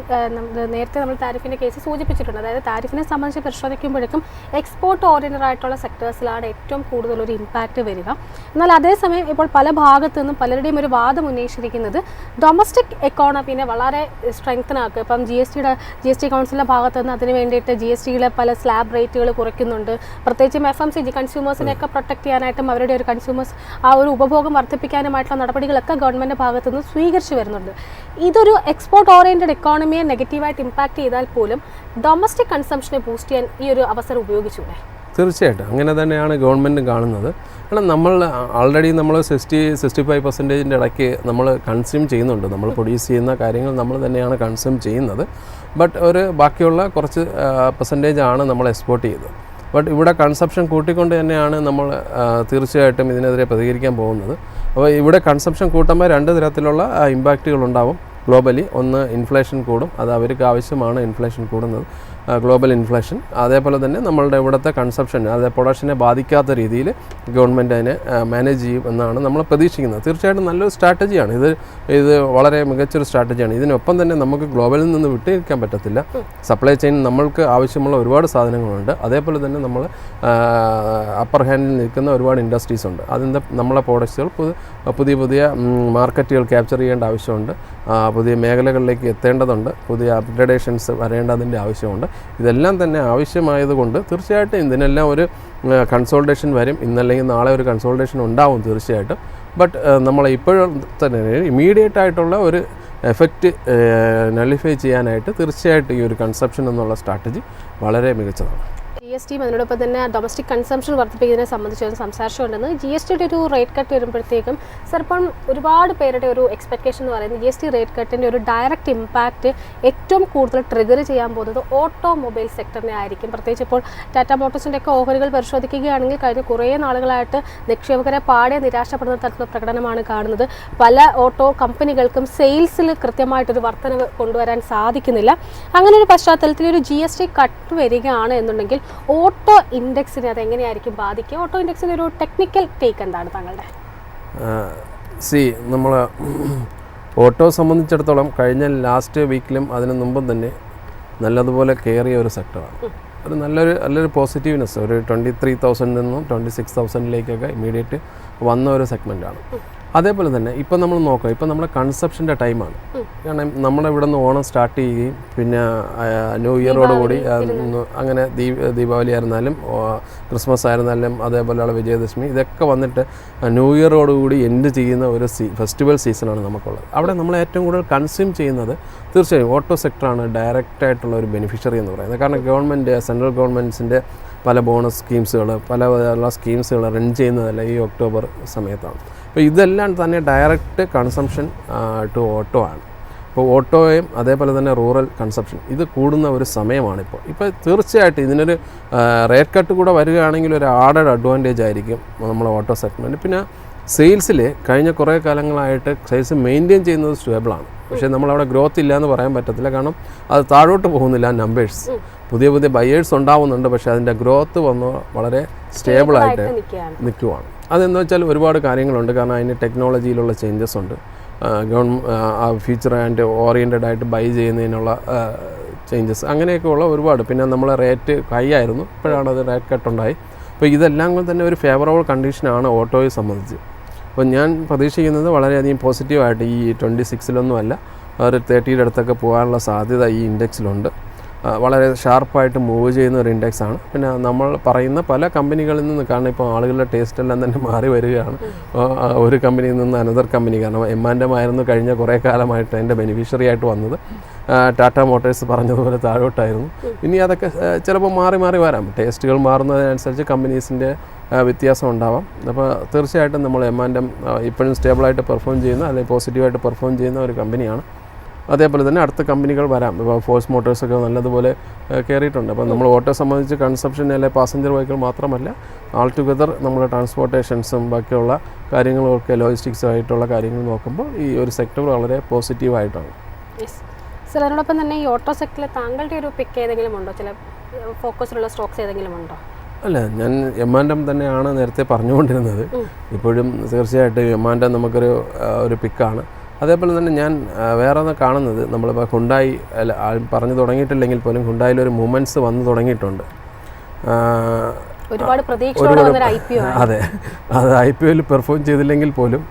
നേരത്തെ നമ്മൾ താരിഫിൻ്റെ കേസ് സൂചിപ്പിച്ചിട്ടുണ്ട്. അതായത് താരിഫിനെ സംബന്ധിച്ച് പരിശോധിക്കുമ്പോഴേക്കും എക്സ്പോർട്ട് ഓറിയൻറ്റഡ് ആയിട്ടുള്ള സെക്ടേഴ്സിലാണ് ഏറ്റവും കൂടുതൽ ഒരു ഇമ്പാക്റ്റ് വരിക. എന്നാൽ അതേസമയം ഇപ്പോൾ പല ഭാഗത്തു നിന്നും പലരുടെയും ഒരു വാദം ഉന്നയിച്ചിരിക്കുന്നത് ഡൊമസ്റ്റിക് എക്കോണമിനെ വളരെ സ്ട്രെങ്തനാക്കുക. ഇപ്പം ജി എസ് ടി കൗൺസിലിൻ്റെ ഭാഗത്തു നിന്ന് അതിന് വേണ്ടിയിട്ട് GSTയിലെ പല സ്ലാബ് റേറ്റുകൾ കുറയ്ക്കുന്നുണ്ട്. പ്രത്യേകിച്ചും FMCG കൺസ്യൂമേഴ്സിനെയൊക്കെ പ്രൊട്ടക്ട് ചെയ്യാനായിട്ടും അവരുടെ ഒരു കൺസ്യൂമേഴ്സ് ആ ഒരു ഉപഭോഗം വർദ്ധിപ്പിക്കാനുമായിട്ടുള്ള നടപടികളൊക്കെ ഗവൺമെൻറ് ഭാഗത്തു നിന്ന് സ്വീകരിച്ചു വരുന്നുണ്ട്. ഇതൊരു എക്സ്പോർട്ട് ഓറിയൻറ്റഡ് എക്കോണമിയെ നെഗറ്റീവായിട്ട് ഇമ്പാക്റ്റ് ചെയ്താൽ പോലും ഡൊമസ്റ്റിക് കൺസംഷനെ ബൂസ്റ്റ് ചെയ്യാൻ ഈ ഒരു അവസരം ഉപയോഗിച്ചൂടെ? തീർച്ചയായിട്ടും അങ്ങനെ തന്നെയാണ് ഗവൺമെൻറ് കാണുന്നത്. കാരണം നമ്മൾ ആൾറെഡി നമ്മൾ 60-65% ഇടയ്ക്ക് നമ്മൾ കൺസ്യൂം ചെയ്യുന്നുണ്ട്. നമ്മൾ പ്രൊഡ്യൂസ് ചെയ്യുന്ന കാര്യങ്ങൾ നമ്മൾ തന്നെയാണ് കൺസ്യൂം ചെയ്യുന്നത്. ബട്ട് ഒരു ബാക്കിയുള്ള കുറച്ച് പെർസെൻറ്റേജാണ് നമ്മൾ എക്സ്പോർട്ട് ചെയ്തത്. ബട്ട് ഇവിടെ കൺസംഷൻ കൂട്ടിക്കൊണ്ട് തന്നെയാണ് നമ്മൾ തീർച്ചയായിട്ടും ഇതിനെതിരെ പ്രതികരിക്കാൻ പോകുന്നത്. അപ്പോൾ ഇവിടെ കൺസംഷൻ കൂട്ടുമ്പോൾ രണ്ട് തരത്തിലുള്ള ഇമ്പാക്റ്റുകളുണ്ടാവും ഗ്ലോബലി. ഒന്ന്, ഇൻഫ്ലേഷൻ കൂടും, അത് അവർക്ക് ആവശ്യമാണ് ഇൻഫ്ലേഷൻ കൂടുന്നത്. ഗ്ലോബൽ ഇൻഫ്ലേഷൻ, അതേപോലെ തന്നെ നമ്മളുടെ ഇവിടുത്തെ കൺസപ്ഷൻ, അതായത് പ്രൊഡക്ഷനെ ബാധിക്കാത്ത രീതിയിൽ ഗവൺമെൻറ് അതിനെ മാനേജ് ചെയ്യും എന്നാണ് നമ്മൾ പ്രതീക്ഷിക്കുന്നത്. തീർച്ചയായിട്ടും നല്ലൊരു സ്ട്രാറ്റജിയാണ് ഇത് വളരെ മികച്ചൊരു സ്ട്രാറ്റജിയാണ്. ഇതിനൊപ്പം തന്നെ നമുക്ക് ഗ്ലോബലിൽ നിന്ന് വിട്ടുനിൽക്കാൻ പറ്റത്തില്ല. സപ്ലൈ ചെയിൻ നമ്മൾക്ക് ആവശ്യമുള്ള ഒരുപാട് സാധനങ്ങളുണ്ട്. അതേപോലെ തന്നെ നമ്മൾ അപ്പർ ഹാൻഡിൽ നിൽക്കുന്ന ഒരുപാട് ഇൻഡസ്ട്രീസ് ഉണ്ട്. അതിൻ്റെ നമ്മളെ പ്രോഡക്ട്സുകൾ പുതിയ മാർക്കറ്റുകൾ ക്യാപ്ചർ ചെയ്യേണ്ട ആവശ്യമുണ്ട്. പുതിയ മേഖലകളിലേക്ക് എത്തേണ്ടതുണ്ട്. പുതിയ അപ്ഗ്രഡേഷൻസ് വരേണ്ടതിൻ്റെ ആവശ്യമുണ്ട്. ഇതെല്ലാം തന്നെ ആവശ്യമായതുകൊണ്ട് തീർച്ചയായിട്ടും ഇതിനെല്ലാം ഒരു കൺസോൾട്ടേഷൻ വരും. ഇന്നല്ലെങ്കിൽ നാളെ ഒരു കൺസോൾട്ടേഷൻ ഉണ്ടാവും തീർച്ചയായിട്ടും. ബട്ട് നമ്മൾ ഇപ്പോഴും തന്നെ ഇമീഡിയറ്റ് ആയിട്ടുള്ള ഒരു എഫക്റ്റ് നള്ളിഫൈ ചെയ്യാനായിട്ട് തീർച്ചയായിട്ടും ഈ ഒരു കൺസപ്ഷൻ എന്നുള്ള സ്ട്രാറ്റജി വളരെ മികച്ചതാണ്. GST അതിനോടൊപ്പം തന്നെ ഡൊമസ്റ്റിക് കൺസംഷൻ വർദ്ധിപ്പിക്കുന്നതിനെ സംബന്ധിച്ച് സംസാരിച്ചുകൊണ്ടെന്ന് GST ഒരു റേറ്റ് കട്ട് വരുമ്പോഴത്തേക്കും സർ, ഇപ്പം ഒരുപാട് പേരുടെ ഒരു എക്സ്പെക്ടേഷൻ എന്ന് പറയുന്നത് GST റേറ്റ് കട്ടിൻ്റെ ഒരു ഡയറക്റ്റ് ഇമ്പാക്റ്റ് ഏറ്റവും കൂടുതൽ ട്രിഗർ ചെയ്യാൻ പോകുന്നത് ഓട്ടോമൊബൈൽ സെക്ടറിനെ ആയിരിക്കും. പ്രത്യേകിച്ച് ഇപ്പോൾ ടാറ്റ മോട്ടോഴ്സിൻ്റെ ഒക്കെ ഓഹരികൾ പരിശോധിക്കുകയാണെങ്കിൽ കഴിഞ്ഞ കുറേ നാളുകളായിട്ട് നിക്ഷേപകരെ പാടെ നിരാശപ്പെടുന്ന തരത്തിലുള്ള പ്രകടനമാണ് കാണുന്നത്. പല ഓട്ടോ കമ്പനികൾക്കും സെയിൽസിൽ കൃത്യമായിട്ടൊരു വർധനവ് കൊണ്ടുവരാൻ സാധിക്കുന്നില്ല. അങ്ങനെ ഒരു പശ്ചാത്തലത്തിൽ ഒരു GST കട്ട് വരികയാണ് എന്നുണ്ടെങ്കിൽ ഓട്ടോ ഇൻഡെക്സിനെ അതെങ്ങനെയായിരിക്കും ബാധിക്കുക? ഓട്ടോ ഇൻഡെക്സിൻ്റെ ഒരു ടെക്നിക്കൽ ടേക്ക് എന്താണ് താങ്കളുടെ? നമ്മൾ ഓട്ടോ സംബന്ധിച്ചിടത്തോളം കഴിഞ്ഞ ലാസ്റ്റ് വീക്കിലും അതിന് മുമ്പും തന്നെ നല്ലതുപോലെ കയറിയ ഒരു സെക്ടറാണ്. ഒരു നല്ലൊരു പോസിറ്റീവ്നെസ്, ഒരു 23,000 നിന്നും 26,000 ഇമ്മീഡിയറ്റ് വന്ന ഒരു സെഗ്മെൻറ്റാണ്. അതേപോലെ തന്നെ ഇപ്പം നമ്മൾ നോക്കാം, ഇപ്പം നമ്മുടെ കൺസപ്ഷൻ്റെ ടൈമാണ്. കാരണം നമ്മുടെ ഇവിടെ നിന്ന് ഓണം സ്റ്റാർട്ട് ചെയ്യുകയും പിന്നെ ന്യൂ ഇയറോടുകൂടി അങ്ങനെ ദീപാവലി ആയിരുന്നാലും ക്രിസ്മസ് ആയിരുന്നാലും അതേപോലെയുള്ള വിജയദശമി ഇതൊക്കെ വന്നിട്ട് ന്യൂ ഇയറോടുകൂടി എൻഡ് ചെയ്യുന്ന ഒരു ഫെസ്റ്റിവൽ സീസണാണ് നമുക്കുള്ളത്. അവിടെ നമ്മൾ ഏറ്റവും കൂടുതൽ കൺസ്യൂം ചെയ്യുന്നത് തീർച്ചയായും ഓട്ടോ സെക്ടറാണ് ഡയറക്റ്റായിട്ടുള്ള ഒരു ബെനിഫിഷ്യറി എന്ന് പറയുന്നത്. കാരണം സെൻട്രൽ ഗവൺമെൻറ്റ്സിൻ്റെ പല ബോണസ് സ്കീംസുകൾ പല സ്കീംസുകൾ റൺ ചെയ്യുന്നതല്ല ഈ ഒക്ടോബർ സമയത്താണ്. അപ്പോൾ ഇതെല്ലാം തന്നെ ഡയറക്റ്റ് കൺസംഷൻ ടു ഓട്ടോ ആണ്. ഇപ്പോൾ ഓട്ടോയും അതേപോലെ തന്നെ റൂറൽ കൺസംഷൻ ഇത് കൂടുന്ന ഒരു സമയമാണിപ്പോൾ. ഇപ്പോൾ തീർച്ചയായിട്ടും ഇതിനൊരു റേറ്റ് കട്ട് കൂടെ വരികയാണെങ്കിൽ ഒരു ആഡഡ് അഡ്വാൻറ്റേജ് ആയിരിക്കും നമ്മളെ ഓട്ടോ സെഗ്മെൻറ്റ്. പിന്നെ സെയിൽസിൽ കഴിഞ്ഞ കുറേ കാലങ്ങളായിട്ട് സെയിൽസ് മെയിൻറ്റെയിൻ ചെയ്യുന്നത് സ്റ്റേബിളാണ്. പക്ഷേ നമ്മളവിടെ ഗ്രോത്ത് ഇല്ല എന്ന് പറയാൻ പറ്റത്തില്ല. കാരണം അത് താഴോട്ട് പോകുന്നില്ല. നമ്പേഴ്സ് പുതിയ ബയേഴ്സ് ഉണ്ടാവുന്നുണ്ട്, പക്ഷേ അതിൻ്റെ ഗ്രോത്ത് വന്ന് വളരെ സ്റ്റേബിളായിട്ട് നിൽക്കുവാണ്. അതെന്ന് വെച്ചാൽ ഒരുപാട് കാര്യങ്ങളുണ്ട്. കാരണം അതിന് ടെക്നോളജിയിലുള്ള ചേഞ്ചസ് ഉണ്ട്. ഫ്യൂച്ചർ ആൻഡ് ഓറിയൻറ്റഡ് ആയിട്ട് ബൈ ചെയ്യുന്നതിനുള്ള ചേഞ്ചസ് അങ്ങനെയൊക്കെയുള്ള ഒരുപാട്. പിന്നെ നമ്മളെ റേറ്റ് ഹൈ ആയിരുന്നു, ഇപ്പോഴാണ് അത് റേറ്റ് കട്ടുണ്ടായി. അപ്പോൾ ഇതെല്ലാം കൊണ്ട് തന്നെ ഒരു ഫേവറബിൾ കണ്ടീഷനാണ് ഓട്ടോയെ സംബന്ധിച്ച്. അപ്പോൾ ഞാൻ പ്രതീക്ഷിക്കുന്നത് വളരെയധികം പോസിറ്റീവായിട്ട് ഈ 26 അല്ല, ഒരു 30 അടുത്തൊക്കെ പോകാനുള്ള സാധ്യത ഈ ഇൻഡെക്സിലുണ്ട്. വളരെ ഷാർപ്പായിട്ട് മൂവ് ചെയ്യുന്ന ഒരു ഇൻഡെക്സാണ്. പിന്നെ നമ്മൾ പറയുന്ന പല കമ്പനികളിൽ നിന്ന്, കാരണം ഇപ്പോൾ ആളുകളുടെ ടേസ്റ്റ് എല്ലാം തന്നെ മാറി വരികയാണ്. ഒരു കമ്പനിയിൽ നിന്ന് അനദർ കമ്പനി, കാരണം എമ്മാൻഡമായിരുന്നു കഴിഞ്ഞ കുറേ കാലമായിട്ട് അതിൻ്റെ ബെനിഫിഷ്യറി ആയിട്ട് വന്നത്. ടാറ്റ മോട്ടോഴ്സ് പറഞ്ഞതുപോലെ താഴോട്ടായിരുന്നു. ഇനി അതൊക്കെ ചിലപ്പോൾ മാറി വരാം. ടേസ്റ്റുകൾ മാറുന്നതിനനുസരിച്ച് കമ്പനീസിൻ്റെ വ്യത്യാസം ഉണ്ടാവാം. അപ്പോൾ തീർച്ചയായിട്ടും നമ്മൾ എമ്മാൻഡം ഇപ്പോഴും സ്റ്റേബിളായിട്ട് പെർഫോം ചെയ്യുന്ന അല്ലെങ്കിൽ പോസിറ്റീവായിട്ട് പെർഫോം ചെയ്യുന്ന ഒരു കമ്പനിയാണ്. അതേപോലെ തന്നെ അടുത്ത കമ്പനികൾ വരാം. ഇപ്പോൾ ഫോഴ്സ് മോട്ടോഴ്സൊക്കെ നല്ലതുപോലെ കയറിയിട്ടുണ്ട്. അപ്പോൾ നമ്മൾ ഓട്ടോ സംബന്ധിച്ച് കൺസപ്ഷൻ അല്ലെങ്കിൽ പാസഞ്ചർ വെഹിക്കിൾ മാത്രമല്ല, ആൾ ടുഗദർ നമ്മുടെ ട്രാൻസ്പോർട്ടേഷൻസും ബാക്കിയുള്ള കാര്യങ്ങളൊക്കെ ലോജിസ്റ്റിക്സും ആയിട്ടുള്ള കാര്യങ്ങൾ നോക്കുമ്പോൾ ഈ ഒരു സെക്ടർ വളരെ പോസിറ്റീവായിട്ടാണ്. സർ, അതിനോടൊപ്പം തന്നെ ഈ ഓട്ടോ സെക്ടറിൽ താങ്കളുടെ ഒരു പിക്ക് ഏതെങ്കിലും ഉണ്ടോ? ചില ഫോക്കസിലുള്ള സ്റ്റോക്സ് ഏതെങ്കിലും ഉണ്ടോ? അല്ല, ഞാൻ എമ്മാൻഡം തന്നെയാണ് നേരത്തെ പറഞ്ഞുകൊണ്ടിരുന്നത്. ഇപ്പോഴും തീർച്ചയായിട്ടും എമ്മാൻഡം നമുക്കൊരു പിക്കാണ്. അതേപോലെ തന്നെ ഞാൻ വേറെ ഒന്ന് കാണുന്നത്, നമ്മളിപ്പോൾ ഹുണ്ടായി പറഞ്ഞു തുടങ്ങിയിട്ടില്ലെങ്കിൽ പോലും ഹുണ്ടായിലൊരു മൂവ്മെൻറ്റ്സ് വന്നു തുടങ്ങിയിട്ടുണ്ട്. അതെ, അത് IPOയിൽ പെർഫോം ചെയ്തില്ലെങ്കിൽ പോലും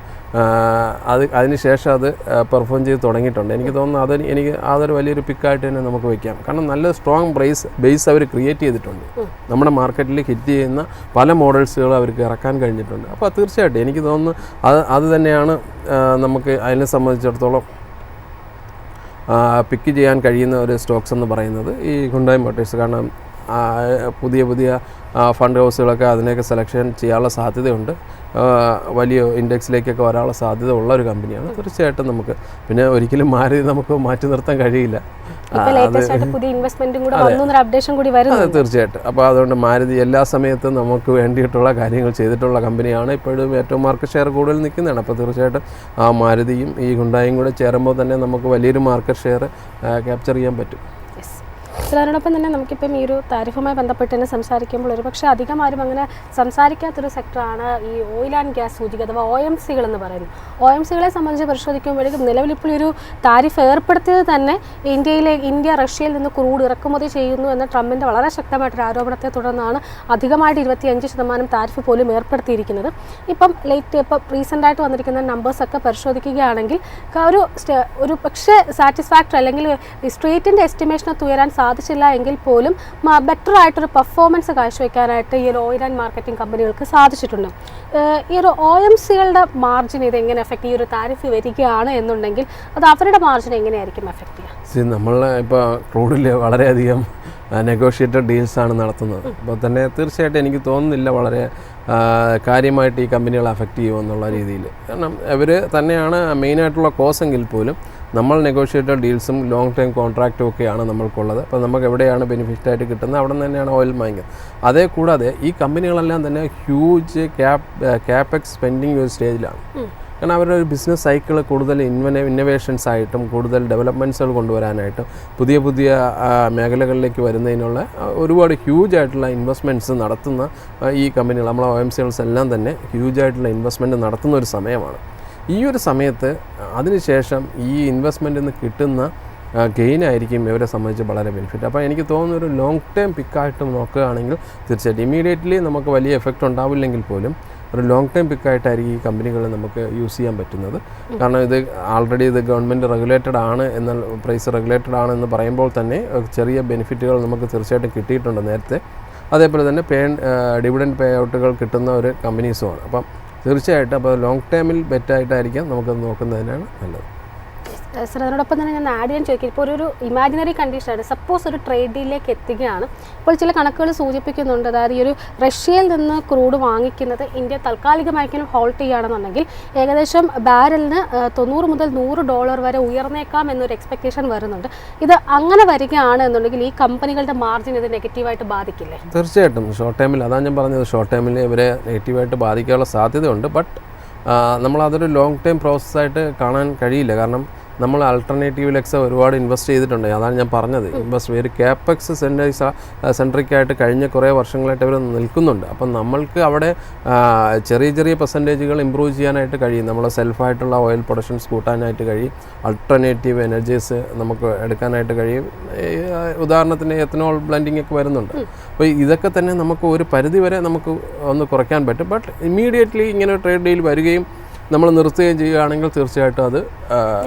അതിന് ശേഷം അത് പെർഫോം ചെയ്ത് തുടങ്ങിയിട്ടുണ്ട്. എനിക്ക് തോന്നുന്നു എനിക്ക് അതൊരു വലിയൊരു പിക്കായിട്ട് തന്നെ നമുക്ക് വയ്ക്കാം. കാരണം നല്ല സ്ട്രോങ് ബേസ് അവർ ക്രിയേറ്റ് ചെയ്തിട്ടുണ്ട്. നമ്മുടെ മാർക്കറ്റിൽ ഹിറ്റ് ചെയ്യുന്ന പല മോഡൽസുകൾ അവർക്ക് ഇറക്കാൻ കഴിഞ്ഞിട്ടുണ്ട്. അപ്പോൾ തീർച്ചയായിട്ടും എനിക്ക് തോന്നുന്നു അത് തന്നെയാണ് നമുക്ക് അതിനെ സംബന്ധിച്ചിടത്തോളം പിക്ക് ചെയ്യാൻ കഴിയുന്ന ഒരു സ്റ്റോക്സ് എന്ന് പറയുന്നത് ഈ ഹുണ്ടായി മോട്ടോഴ്സ്. കാരണം പുതിയ ഫണ്ട് ഹൗസുകളൊക്കെ അതിനെയൊക്കെ സെലക്ഷൻ ചെയ്യാനുള്ള സാധ്യതയുണ്ട്. വലിയ ഇൻഡെക്സിലേക്കൊക്കെ വരാനുള്ള സാധ്യത ഉള്ള ഒരു കമ്പനിയാണ്. തീർച്ചയായിട്ടും നമുക്ക് പിന്നെ ഒരിക്കലും നമുക്ക് മാറ്റി നിർത്താൻ കഴിയില്ല. തീർച്ചയായിട്ടും. അപ്പോൾ അതുകൊണ്ട് മാരുതി എല്ലാ സമയത്തും നമുക്ക് വേണ്ടിയിട്ടുള്ള കാര്യങ്ങൾ ചെയ്തിട്ടുള്ള കമ്പനിയാണ്. ഇപ്പോഴും ഏറ്റവും മാർക്കറ്റ് ഷെയർ കൂടുതൽ നിൽക്കുന്നതാണ്. അപ്പോൾ തീർച്ചയായിട്ടും ആ മാരുതിയും ഈ ഹുണ്ടായും കൂടെ ചേരുമ്പോൾ തന്നെ നമുക്ക് വലിയൊരു മാർക്കറ്റ് ഷെയർ ക്യാപ്ചർ ചെയ്യാൻ പറ്റും. അപ്പോൾ അതിനോടൊപ്പം തന്നെ നമുക്കിപ്പം ഈ ഒരു താരിഫുമായി ബന്ധപ്പെട്ട് തന്നെ സംസാരിക്കുമ്പോൾ ഒരുപക്ഷെ അധികം ആരും അങ്ങനെ സംസാരിക്കാത്തൊരു സെക്ടറാണ് ഈ ഓയിൽ ആൻഡ് ഗ്യാസ് സൂചിക അഥവാ OMC എന്ന് പറയുന്നത്. OMC സംബന്ധിച്ച് പരിശോധിക്കുമ്പോഴേക്കും നിലവിലിപ്പോൾ ഒരു താരിഫ് ഏർപ്പെടുത്തിയത് തന്നെ ഇന്ത്യ റഷ്യയിൽ നിന്ന് ക്രൂഡ് ഇറക്കുമതി ചെയ്യുന്നു എന്ന ട്രംപിൻ്റെ വളരെ ശക്തമായിട്ടൊരു ആരോപണത്തെ തുടർന്നാണ് അധികമായിട്ട് 25% താരിഫ് പോലും ഏർപ്പെടുത്തിയിരിക്കുന്നത്. ഇപ്പം റീസെൻ്റായിട്ട് വന്നിരിക്കുന്ന നമ്പേഴ്സൊക്കെ പരിശോധിക്കുകയാണെങ്കിൽ ഒരു പക്ഷേ സാറ്റിസ്ഫാക്ടറി അല്ലെങ്കിൽ സ്ട്രീറ്റിൻ്റെ എസ്റ്റിമേഷനൊത്ത് ഉയരാൻ സാധിച്ചില്ല എങ്കിൽ പോലും ബെറ്റർ ആയിട്ടൊരു പെർഫോമൻസ് കാഴ്ചവെക്കാനായിട്ട് ഈ ഒരു ഓയിൽ ആൻഡ് മാർക്കറ്റിംഗ് കമ്പനികൾക്ക് സാധിച്ചിട്ടുണ്ട്. ഈ ഒരു OMCകളുടെ മാർജിൻ ഇത് എങ്ങനെ എഫക്ട് ഈ ഒരു താരിഫ് വരികയാണ് എന്നുണ്ടെങ്കിൽ അത് അവരുടെ മാർജിൻ എങ്ങനെയായിരിക്കും എഫക്ട് ചെയ്യുക? നമ്മൾ ഇപ്പോൾ ക്രൂഡിൽ വളരെയധികം നെഗോഷിയേറ്റഡ് ഡീൽസാണ് നടത്തുന്നത്. അപ്പോൾ തന്നെ തീർച്ചയായിട്ടും എനിക്ക് തോന്നുന്നില്ല വളരെ കാര്യമായിട്ട് ഈ കമ്പനികൾ അഫക്റ്റ് ചെയ്യുമെന്നുള്ള രീതിയിൽ. കാരണം അവർ തന്നെയാണ് മെയിനായിട്ടുള്ള കോസ് എങ്കിൽ പോലും നമ്മൾ നെഗോഷിയേറ്റഡ് ഡീൽസും ലോങ് ടൈം കോൺട്രാക്റ്റും ഒക്കെയാണ് നമ്മൾക്കുള്ളത്. അപ്പോൾ നമുക്ക് എവിടെയാണ് ബെനിഫിറ്റായിട്ട് കിട്ടുന്നത് അവിടെ നിന്ന് തന്നെയാണ് ഓയിൽ വാങ്ങിക്കുന്നത്. അതേ കൂടാതെ ഈ കമ്പനികളെല്ലാം തന്നെ ഹ്യൂജ് ക്യാപെക്സ് സ്പെൻഡിങ് ഒരു സ്റ്റേജിലാണ്. കാരണം അവരുടെ ഒരു ബിസിനസ് സൈക്കിൾ കൂടുതൽ ഇന്നൊവേഷൻസ് ആയിട്ടും കൂടുതൽ ഡെവലപ്മെൻറ്റ്സുകൾ കൊണ്ടുവരാനായിട്ടും പുതിയ മേഖലകളിലേക്ക് വരുന്നതിനുള്ള ഒരുപാട് ഹ്യൂജ് ആയിട്ടുള്ള ഇൻവെസ്റ്റ്മെൻറ്റ്സ് നടത്തുന്ന ഈ കമ്പനികൾ നമ്മളെ OMCs എല്ലാം തന്നെ ഹ്യൂജ് ആയിട്ടുള്ള ഇൻവെസ്റ്റ്മെൻറ്റ് നടത്തുന്ന ഒരു സമയമാണ്. ഈ ഒരു സമയത്ത് അതിനുശേഷം ഈ ഇൻവെസ്റ്റ്മെൻറ്റിൽ നിന്ന് കിട്ടുന്ന ഗെയിനായിരിക്കും ഇവരെ സംബന്ധിച്ച് വളരെ ബെനിഫിറ്റ്. അപ്പോൾ എനിക്ക് തോന്നുന്ന ഒരു ലോങ് ടേം പിക്കായിട്ട് നോക്കുകയാണെങ്കിൽ തീർച്ചയായിട്ടും ഇമീഡിയറ്റ്ലി നമുക്ക് വലിയ എഫക്റ്റ് ഉണ്ടാവില്ലെങ്കിൽ പോലും ഒരു ലോങ് ടൈം പിക്കായിട്ടായിരിക്കും ഈ കമ്പനികളെ നമുക്ക് യൂസ് ചെയ്യാൻ പറ്റുന്നത്. കാരണം ഇത് ആൾറെഡി ഇത് ഗവൺമെൻറ് റെഗുലേറ്റഡ് ആണ് പ്രൈസ് റെഗുലേറ്റഡ് ആണെന്ന് പറയുമ്പോൾ തന്നെ ചെറിയ ബെനിഫിറ്റുകൾ നമുക്ക് തീർച്ചയായിട്ടും കിട്ടിയിട്ടുണ്ട് നേരത്തെ. അതേപോലെ തന്നെ ഡിവിഡൻഡ് പേ ഔട്ടുകൾ കിട്ടുന്ന ഒരു കമ്പനീസുമാണ്. അപ്പം തീർച്ചയായിട്ടും അപ്പോൾ ലോങ് ടൈമിൽ ബെറ്റായിട്ടായിരിക്കാം നമുക്കത് നോക്കുന്നതിനാണ് നല്ലത്. സർ, അതിനോടൊപ്പം തന്നെ ഞാൻ ആഡ് ചെയ്യാൻ ചോദിക്കും, ഇപ്പോൾ ഒരു ഇമാജിനറി കണ്ടീഷനാണ്. സപ്പോസ് ഒരു ട്രേഡ് ഡീലിലേക്ക് എത്തുകയാണ്. ഇപ്പോൾ ചില കണക്കുകൾ സൂചിപ്പിക്കുന്നുണ്ട്, അതായത് ഈ ഒരു റഷ്യയിൽ നിന്ന് ക്രൂഡ് വാങ്ങിക്കുന്നത് ഇന്ത്യ താൽക്കാലികമായിരിക്കും ഹോൾട്ട് ചെയ്യുകയാണെന്നുണ്ടെങ്കിൽ ഏകദേശം ബാരലിന് $90 മുതൽ $100 വരെ ഉയർന്നേക്കാം എന്നൊരു എക്സ്പെക്റ്റേഷൻ വരുന്നുണ്ട്. ഇത് അങ്ങനെ വരികയാണ് എന്നുണ്ടെങ്കിൽ ഈ കമ്പനികളുടെ മാർജിൻ ഇത് നെഗറ്റീവായിട്ട് ബാധിക്കില്ലേ? തീർച്ചയായിട്ടും ഷോർട്ട് ടൈമിൽ, അതാണ് ഞാൻ പറഞ്ഞത്, ഷോർട്ട് ടൈമിൽ ഇവരെ നെഗറ്റീവായിട്ട് ബാധിക്കാനുള്ള സാധ്യതയുണ്ട്. ബട്ട് നമ്മളതൊരു ലോങ് ടൈം പ്രോസസ്സായിട്ട് കാണാൻ കഴിയില്ല. കാരണം നമ്മൾ ആൾട്ടർനേറ്റീവിലൊക്കെ ഒരുപാട് ഇൻവെസ്റ്റ് ചെയ്തിട്ടുണ്ട്. അതാണ് ഞാൻ പറഞ്ഞത്, ഒരു ക്യാപെക്സ് സെൻട്രിക്കായിട്ട് കഴിഞ്ഞ കുറേ വർഷങ്ങളായിട്ട് അവർ നിൽക്കുന്നുണ്ട്. അപ്പം നമ്മൾക്ക് അവിടെ ചെറിയ പെർസെൻറ്റേജുകൾ ഇമ്പ്രൂവ് ചെയ്യാനായിട്ട് കഴിയും. നമ്മൾ സെൽഫായിട്ടുള്ള ഓയിൽ പ്രൊഡക്ഷൻസ് കൂട്ടാനായിട്ട് കഴിയും. ആൾട്ടർനേറ്റീവ് എനർജീസ് നമുക്ക് എടുക്കാനായിട്ട് കഴിയും. ഉദാഹരണത്തിന് എത്തനോൾ ബ്ലെൻഡിങ് ഒക്കെ വരുന്നുണ്ട്. അപ്പോൾ ഇതൊക്കെ തന്നെ നമുക്ക് ഒരു പരിധി വരെ നമുക്ക് ഒന്ന് കുറയ്ക്കാൻ പറ്റും. ബട്ട് ഇമ്മീഡിയറ്റ്ലി ഇങ്ങനെ ട്രേഡ് ഡീൽ വരികയും നമ്മൾ നിർത്തുകയും ചെയ്യുകയാണെങ്കിൽ തീർച്ചയായിട്ടും അത്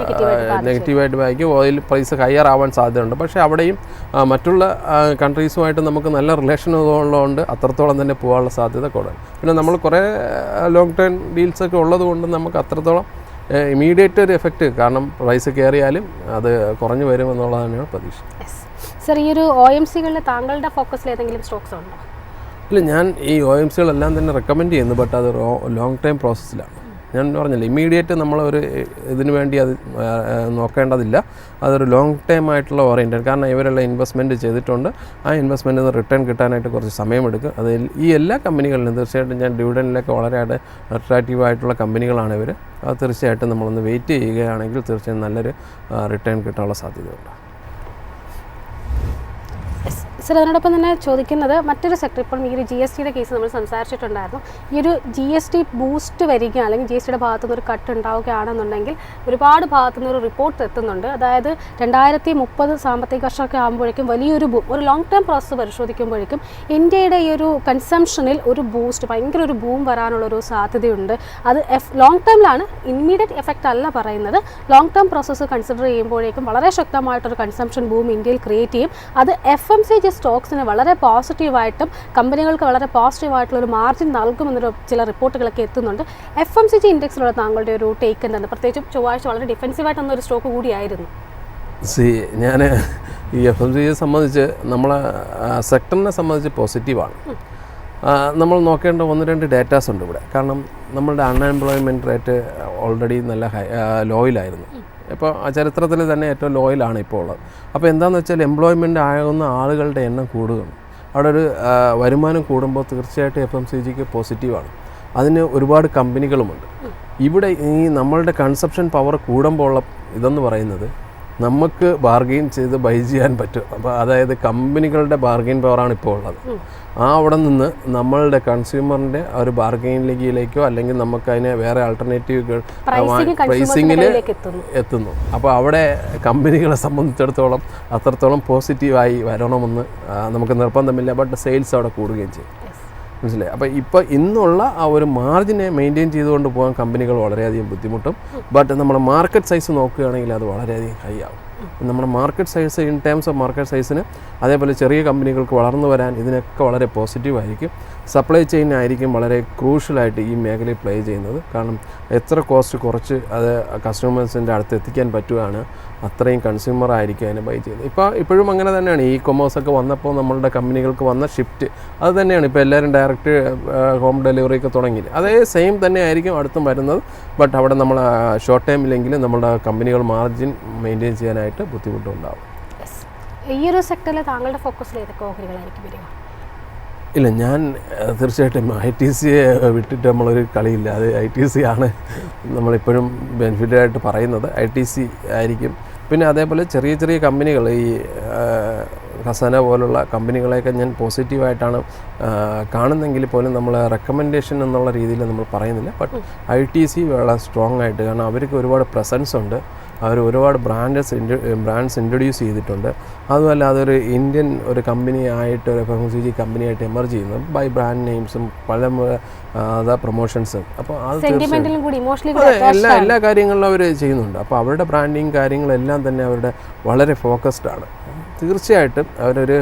നെഗറ്റീവായിട്ട് ബാധിക്കും. ഓയിൽ പ്രൈസ് ഹയർ ആവാൻ സാധ്യതയുണ്ട്. പക്ഷേ അവിടെയും മറ്റുള്ള കൺട്രീസുമായിട്ട് നമുക്ക് നല്ല റിലേഷൻ ഉള്ളതുകൊണ്ട് അത്രത്തോളം തന്നെ പോകാനുള്ള സാധ്യത കൂടുതൽ. പിന്നെ നമ്മൾ കുറേ ലോങ് ടേം ഡീൽസൊക്കെ ഉള്ളത് കൊണ്ട് നമുക്ക് അത്രത്തോളം ഇമീഡിയറ്റ് ഒരു എഫക്റ്റ്, കാരണം പ്രൈസ് കയറിയാലും അത് കുറഞ്ഞു വരുമെന്നുള്ളത് തന്നെയാണ് പ്രതീക്ഷ. സർ, ഈ ഒരു OMCകളിൽ താങ്കളുടെ ഫോക്കസിൽ ഏതെങ്കിലും സ്റ്റോക്സ് ഉണ്ടോ? ഇല്ല, ഞാൻ ഈ OMCകളെല്ലാം തന്നെ റെക്കമെൻഡ് ചെയ്യുന്നു. ബട്ട് അത് ലോങ് ടൈം പ്രോസസ്സിലാണ്. ഞാൻ പറഞ്ഞില്ല, ഇമ്മീഡിയറ്റ് നമ്മളൊരു ഇതിനു വേണ്ടി അത് നോക്കേണ്ടതില്ല. അതൊരു ലോങ് ടൈം ആയിട്ടുള്ള ഓറിയൻറ്റഡ്. കാരണം ഇവരെല്ലാം ഇൻവെസ്റ്റ്മെൻറ്റ് ചെയ്തിട്ടുണ്ട്. ആ ഇൻവെസ്റ്റ്മെൻറ്റിൽ നിന്ന് റിട്ടേൺ കിട്ടാനായിട്ട് കുറച്ച് സമയമെടുക്കും. അത് ഈ എല്ലാ കമ്പനികളിലും തീർച്ചയായിട്ടും ഞാൻ ഡിവിഡൻഡിലൊക്കെ വളരെ അട്രാക്റ്റീവ് ആയിട്ടുള്ള കമ്പനികളാണ് ഇവർ. അത് തീർച്ചയായിട്ടും നമ്മളൊന്ന് വെയിറ്റ് ചെയ്യുകയാണെങ്കിൽ തീർച്ചയായും നല്ലൊരു റിട്ടേൺ കിട്ടാനുള്ള സാധ്യതയുണ്ട്. സർ, അതിനോടൊപ്പം തന്നെ ചോദിക്കുന്നത് മറ്റൊരു സെക്ടർ, ഇപ്പം ഈ ഒരു GSTയുടെ കേസ് നമ്മൾ സംസാരിച്ചിട്ടുണ്ടായിരുന്നു. ഈ ഒരു GST ബൂസ്റ്റ് വരിക അല്ലെങ്കിൽ GSTയുടെ ഭാഗത്തുനിന്ന് ഒരു കട്ട് ഉണ്ടാവുകയാണെന്നുണ്ടെങ്കിൽ ഒരുപാട് ഭാഗത്തുനിന്ന് ഒരു റിപ്പോർട്ട് എത്തുന്നുണ്ട്. അതായത് 2030 സാമ്പത്തിക വർഷമൊക്കെ ആകുമ്പോഴേക്കും വലിയൊരു ഒരു ലോങ് ടേം പ്രോസസ്സ് പരിശോധിക്കുമ്പോഴേക്കും ഇന്ത്യയുടെ ഈ ഒരു കൺസംഷനിൽ ഒരു ബൂസ്റ്റ്, ഭയങ്കര ഒരു ബൂം വരാനുള്ളൊരു സാധ്യതയുണ്ട്. അത് ലോങ് ടേമിലാണ്, ഇമ്മീഡിയറ്റ് എഫക്റ്റ് അല്ല പറയുന്നത്. ലോങ് ടേം പ്രോസസ്സ് കൺസിഡർ ചെയ്യുമ്പോഴേക്കും വളരെ ശക്തമായിട്ടൊരു കൺസംഷൻ ബൂം ഇന്ത്യയിൽ ക്രിയേറ്റ് ചെയ്യും. അത് FMCG സ്റ്റോക്സിന് വളരെ പോസിറ്റീവായിട്ടും കമ്പനികൾക്ക് വളരെ പോസിറ്റീവായിട്ടുള്ളൊരു മാർജിൻ നൽകുമെന്നൊരു ചില റിപ്പോർട്ടുകളൊക്കെ എത്തുന്നുണ്ട്. FMCG ഇൻഡെക്സിലുള്ള താങ്കളുടെ ഒരു ടേക്ക് എന്താണ്? പ്രത്യേകിച്ചും ചൊവ്വാഴ്ച വളരെ ഡിഫെൻസീവായിട്ടൊന്നൊരു സ്റ്റോക്ക് കൂടിയായിരുന്നു. ഞാൻ ഈ FMCGയെ സംബന്ധിച്ച് നമ്മളെ സെക്ടറിനെ സംബന്ധിച്ച് പോസിറ്റീവാണ്. നമ്മൾ നോക്കേണ്ട 1-2 ഡേറ്റാസ് ഉണ്ട് ഇവിടെ. കാരണം നമ്മളുടെ അൺഎംപ്ലോയ്മെൻറ്റ് റേറ്റ് ഓൾറെഡി നല്ല ലോയിലായിരുന്നു. ഇപ്പോൾ ചരിത്രത്തിൽ തന്നെ ഏറ്റവും ലോയിലാണ് ഇപ്പോൾ ഉള്ളത്. അപ്പോൾ എന്താണെന്ന് വെച്ചാൽ എംപ്ലോയ്മെൻ്റ് ആകുന്ന ആളുകളുടെ എണ്ണം കൂടുകയാണ്. അവിടെ ഒരു വരുമാനം കൂടുമ്പോൾ തീർച്ചയായിട്ടും FMCGക്ക് പോസിറ്റീവാണ്. അതിന് ഒരുപാട് കമ്പനികളുമുണ്ട്. ഇവിടെ ഈ നമ്മളുടെ കൺസപ്ഷൻ പവർ കൂടുമ്പോൾ ഉള്ള ഇതെന്ന് പറയുന്നത് നമുക്ക് ബാർഗെയിൻ ചെയ്ത് ബൈ ചെയ്യാൻ പറ്റും. അപ്പോൾ അതായത് കമ്പനികളുടെ ബാർഗെയിൻ പവറാണ് ഇപ്പോൾ ഉള്ളത്. അവിടെ നിന്ന് നമ്മളുടെ കൺസ്യൂമറിൻ്റെ ഒരു ബാർഗെയിനിലേക്കോ അല്ലെങ്കിൽ നമുക്കതിനെ വേറെ ആൾട്ടർനേറ്റീവുകൾ പ്രൈസിങ്ങിൽ എത്തുന്നു. അപ്പോൾ അവിടെ കമ്പനികളെ സംബന്ധിച്ചിടത്തോളം അത്രത്തോളം പോസിറ്റീവായി വരണമെന്ന് നമുക്ക് നിർബന്ധമില്ല. ബട്ട് സെയിൽസ് അവിടെ കൂടുകയും ചെയ്യും. മനസ്സിലായി? അപ്പോൾ ഇപ്പോൾ ഇന്നുള്ള ആ ഒരു മാർജിനെ മെയിൻറ്റെയിൻ ചെയ്തുകൊണ്ട് പോകാൻ കമ്പനികൾ വളരെയധികം ബുദ്ധിമുട്ടും. ബട്ട് നമ്മുടെ മാർക്കറ്റ് സൈസ് നോക്കുകയാണെങ്കിൽ അത് വളരെയധികം ഹൈ ആവും. നമ്മുടെ market size in terms of market സൈസിന് അതേപോലെ ചെറിയ കമ്പനികൾക്ക് വളർന്നു വരാൻ ഇതിനൊക്കെ വളരെ പോസിറ്റീവായിരിക്കും. സപ്ലൈ ചെയിൻ ആയിരിക്കും വളരെ ക്രൂഷ്യലായിട്ട് ഈ മേഖലയിൽ പ്ലേ ചെയ്യുന്നത്. കാരണം എത്ര കോസ്റ്റ് കുറച്ച് അത് കസ്റ്റമേഴ്സിൻ്റെ അടുത്ത് എത്തിക്കാൻ പറ്റുകയാണ് അത്രയും കൺസ്യൂമർ ആയിരിക്കും അതിനെ ബൈ ചെയ്യുന്നത്. ഇപ്പോഴും അങ്ങനെ തന്നെയാണ്. ഈ കൊമേഴ്സൊക്കെ വന്നപ്പോൾ നമ്മളുടെ കമ്പനികൾക്ക് വന്ന ഷിഫ്റ്റ് അത് തന്നെയാണ്. ഇപ്പോൾ എല്ലാവരും ഡയറക്റ്റ് ഹോം ഡെലിവറി ഒക്കെ തുടങ്ങി. അതേ സെയിം തന്നെ ആയിരിക്കും അടുത്തും വരുന്നത്. ബട്ട് അവിടെ നമ്മൾ ഷോർട്ട് ടൈമിലെങ്കിലും നമ്മുടെ കമ്പനികൾ മാർജിൻ മെയിൻറ്റെയിൻ ചെയ്യാനായിട്ട് ബുദ്ധിമുട്ടുണ്ടാകും. ഈ ഒരു സെക്ടറിൽ താങ്കളുടെ ഫോക്കസിൽ ഏതൊക്കെ ഓഹരികളായിരിക്കും വരിക? ഇല്ല, ഞാൻ തീർച്ചയായിട്ടും ITC വിട്ടിട്ട് നമ്മളൊരു കളിയില്ല. അത് ITC ആണ് നമ്മളിപ്പോഴും ബെനിഫിറ്റായിട്ട് പറയുന്നത്. ITC ആയിരിക്കും. പിന്നെ അതേപോലെ ചെറിയ ചെറിയ കമ്പനികൾ ഈ ഖസാന പോലുള്ള കമ്പനികളെയൊക്കെ ഞാൻ പോസിറ്റീവായിട്ടാണ് കാണുന്നെങ്കിൽ പോലും നമ്മൾ റെക്കമെൻഡേഷൻ എന്നുള്ള രീതിയിൽ നമ്മൾ പറയുന്നില്ല. ബട്ട് ITC വളരെ സ്ട്രോങ് ആയിട്ട്, കാരണം അവർക്ക് ഒരുപാട് പ്രസൻസ് ഉണ്ട്. അവർ ഒരുപാട് ബ്രാൻഡ്സ് ഇൻട്രൊഡ്യൂസ് ചെയ്തിട്ടുണ്ട്. അതുമല്ല അതൊരു ഇന്ത്യൻ ഒരു കമ്പനി ആയിട്ട് ഒരു FMCG കമ്പനിയായിട്ട് എമർജ് ചെയ്യുന്നു ബൈ ബ്രാൻഡ് നെയിംസും പല പ്രൊമോഷൻസും. അപ്പോൾ അത് എല്ലാ കാര്യങ്ങളിലും അവർ ചെയ്യുന്നുണ്ട്. അപ്പോൾ അവരുടെ ബ്രാൻഡിങ് കാര്യങ്ങളെല്ലാം തന്നെ അവരുടെ വളരെ ഫോക്കസ്ഡ് ആണ്. തീർച്ചയായിട്ടും അവരൊരു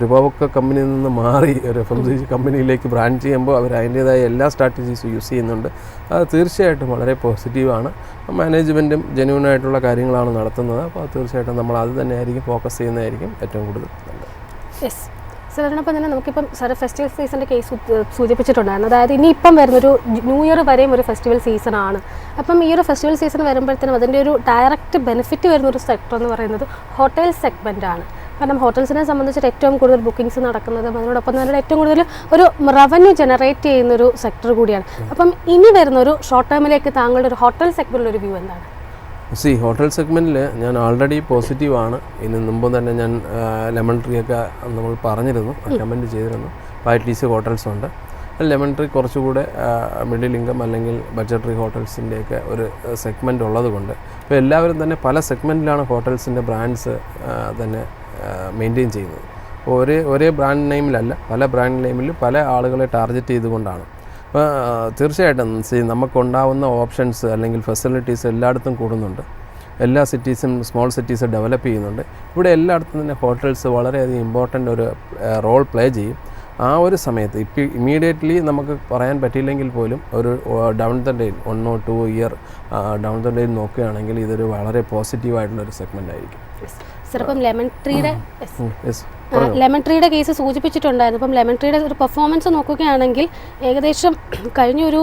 രുപവൊക്കെ കമ്പനിയിൽ നിന്ന് മാറി ഒരു FMCG കമ്പനിയിലേക്ക് ബ്രാൻഡ് ചെയ്യുമ്പോൾ അവർ അതിൻ്റേതായ എല്ലാ സ്ട്രാറ്റജീസും യൂസ് ചെയ്യുന്നുണ്ട്. അത് തീർച്ചയായിട്ടും വളരെ പോസിറ്റീവാണ്. മാനേജ്മെൻറ്റും ജെന്യൂനായിട്ടുള്ള കാര്യങ്ങളാണ് നടത്തുന്നത്. അപ്പോൾ തീർച്ചയായിട്ടും നമ്മൾ അത് തന്നെയായിരിക്കും ഫോക്കസ് ചെയ്യുന്നതായിരിക്കും ഏറ്റവും കൂടുതൽ നല്ലത്. യെസ് സാറിനൊപ്പം തന്നെ നമുക്കിപ്പം സാർ ഫെസ്റ്റിവൽ സീസണിൻ്റെ കേസ് സൂചിപ്പിച്ചിട്ടുണ്ടായിരുന്നു. അതായത് ഇനിയിപ്പം വരുന്നൊരു ന്യൂ ഇയർ വരെയും ഒരു ഫെസ്റ്റിവൽ സീസണാണ്. അപ്പം ഈ ഒരു ഫെസ്റ്റിവൽ സീസൺ വരുമ്പോഴത്തേനും അതിൻ്റെ ഒരു ഡയറക്റ്റ് ബെനിഫിറ്റ് വരുന്നൊരു സെക്ടർ എന്ന് പറയുന്നത് ഹോട്ടൽ സെഗ്മെൻറ്റാണ്. കാരണം ഹോട്ടൽസിനെ സംബന്ധിച്ചിട്ട് ഏറ്റവും കൂടുതൽ ബുക്കിംഗ്സ് നടക്കുന്നതും അതിനോടൊപ്പം തന്നെ ഏറ്റവും കൂടുതൽ ഒരു റവന്യൂ ജനറേറ്റ് ചെയ്യുന്നൊരു സെക്ടർ കൂടിയാണ്. അപ്പം ഇനി വരുന്നൊരു ഷോർട്ട് ടേമിലേക്ക് താങ്കളുടെ ഒരു ഹോട്ടൽ സെഗ്മെൻറ്റിലൊരു വ്യൂ എന്താണ്? ഹോട്ടൽ സെഗ്മെൻറ്റിൽ ഞാൻ ഓൾറെഡി പോസിറ്റീവാണ്. ഇതിന് മുമ്പ് തന്നെ ഞാൻ ലെമൺ ട്രീ ഒക്കെ നമ്മൾ പറഞ്ഞിരുന്നു, റെക്കമെൻഡ് ചെയ്തിരുന്നു. ITC ഹോട്ടൽസ് ഉണ്ട്. ലെമൺ ട്രീ കുറച്ചുകൂടെ മിഡിൽ ഇൻകം അല്ലെങ്കിൽ ബഡ്ജറ്ററി ഹോട്ടൽസിൻ്റെയൊക്കെ ഒരു സെഗ്മെൻറ്റ് ഉള്ളത് കൊണ്ട് ഇപ്പോൾ എല്ലാവരും തന്നെ പല സെഗ്മെൻറ്റിലാണ് ഹോട്ടൽസിൻ്റെ ബ്രാൻഡ്സ് തന്നെ മെയിൻറ്റെയിൻ ചെയ്യുന്നത്. ഒരേ ബ്രാൻഡ് നെയിമിലല്ല, പല ബ്രാൻഡ് നെയിമിലും പല ആളുകളെ ടാർഗറ്റ് ചെയ്തുകൊണ്ടാണ്. അപ്പോൾ തീർച്ചയായിട്ടും നമുക്കുണ്ടാവുന്ന ഓപ്ഷൻസ് അല്ലെങ്കിൽ ഫെസിലിറ്റീസ് എല്ലായിടത്തും കൂടുന്നുണ്ട്. എല്ലാ സിറ്റീസും സ്മോൾ സിറ്റീസ് ഡെവലപ്പ് ചെയ്യുന്നുണ്ട്. ഇവിടെ എല്ലായിടത്തും തന്നെ ഹോട്ടൽസ് വളരെയധികം ഇമ്പോർട്ടൻ്റ് ഒരു റോൾ പ്ലേ ചെയ്യും. ആ ഒരു സമയത്ത് ഇപ്പോൾ ഇമ്മീഡിയറ്റ്ലി നമുക്ക് പറയാൻ പറ്റിയില്ലെങ്കിൽ പോലും ഒരു down the line 1 or 2 year down the line നോക്കുകയാണെങ്കിൽ ഇതൊരു വളരെ പോസിറ്റീവായിട്ടുള്ളൊരു സെഗ്മെൻ്റ് ആയിരിക്കും. ചിലപ്പം ലെമൺ ട്രീയുടെ കേസ് സൂചിപ്പിച്ചിട്ടുണ്ടായിരുന്നു. അപ്പം ലെമൺ ട്രീയുടെ ഒരു പെർഫോമൻസ് നോക്കുകയാണെങ്കിൽ ഏകദേശം കഴിഞ്ഞൊരു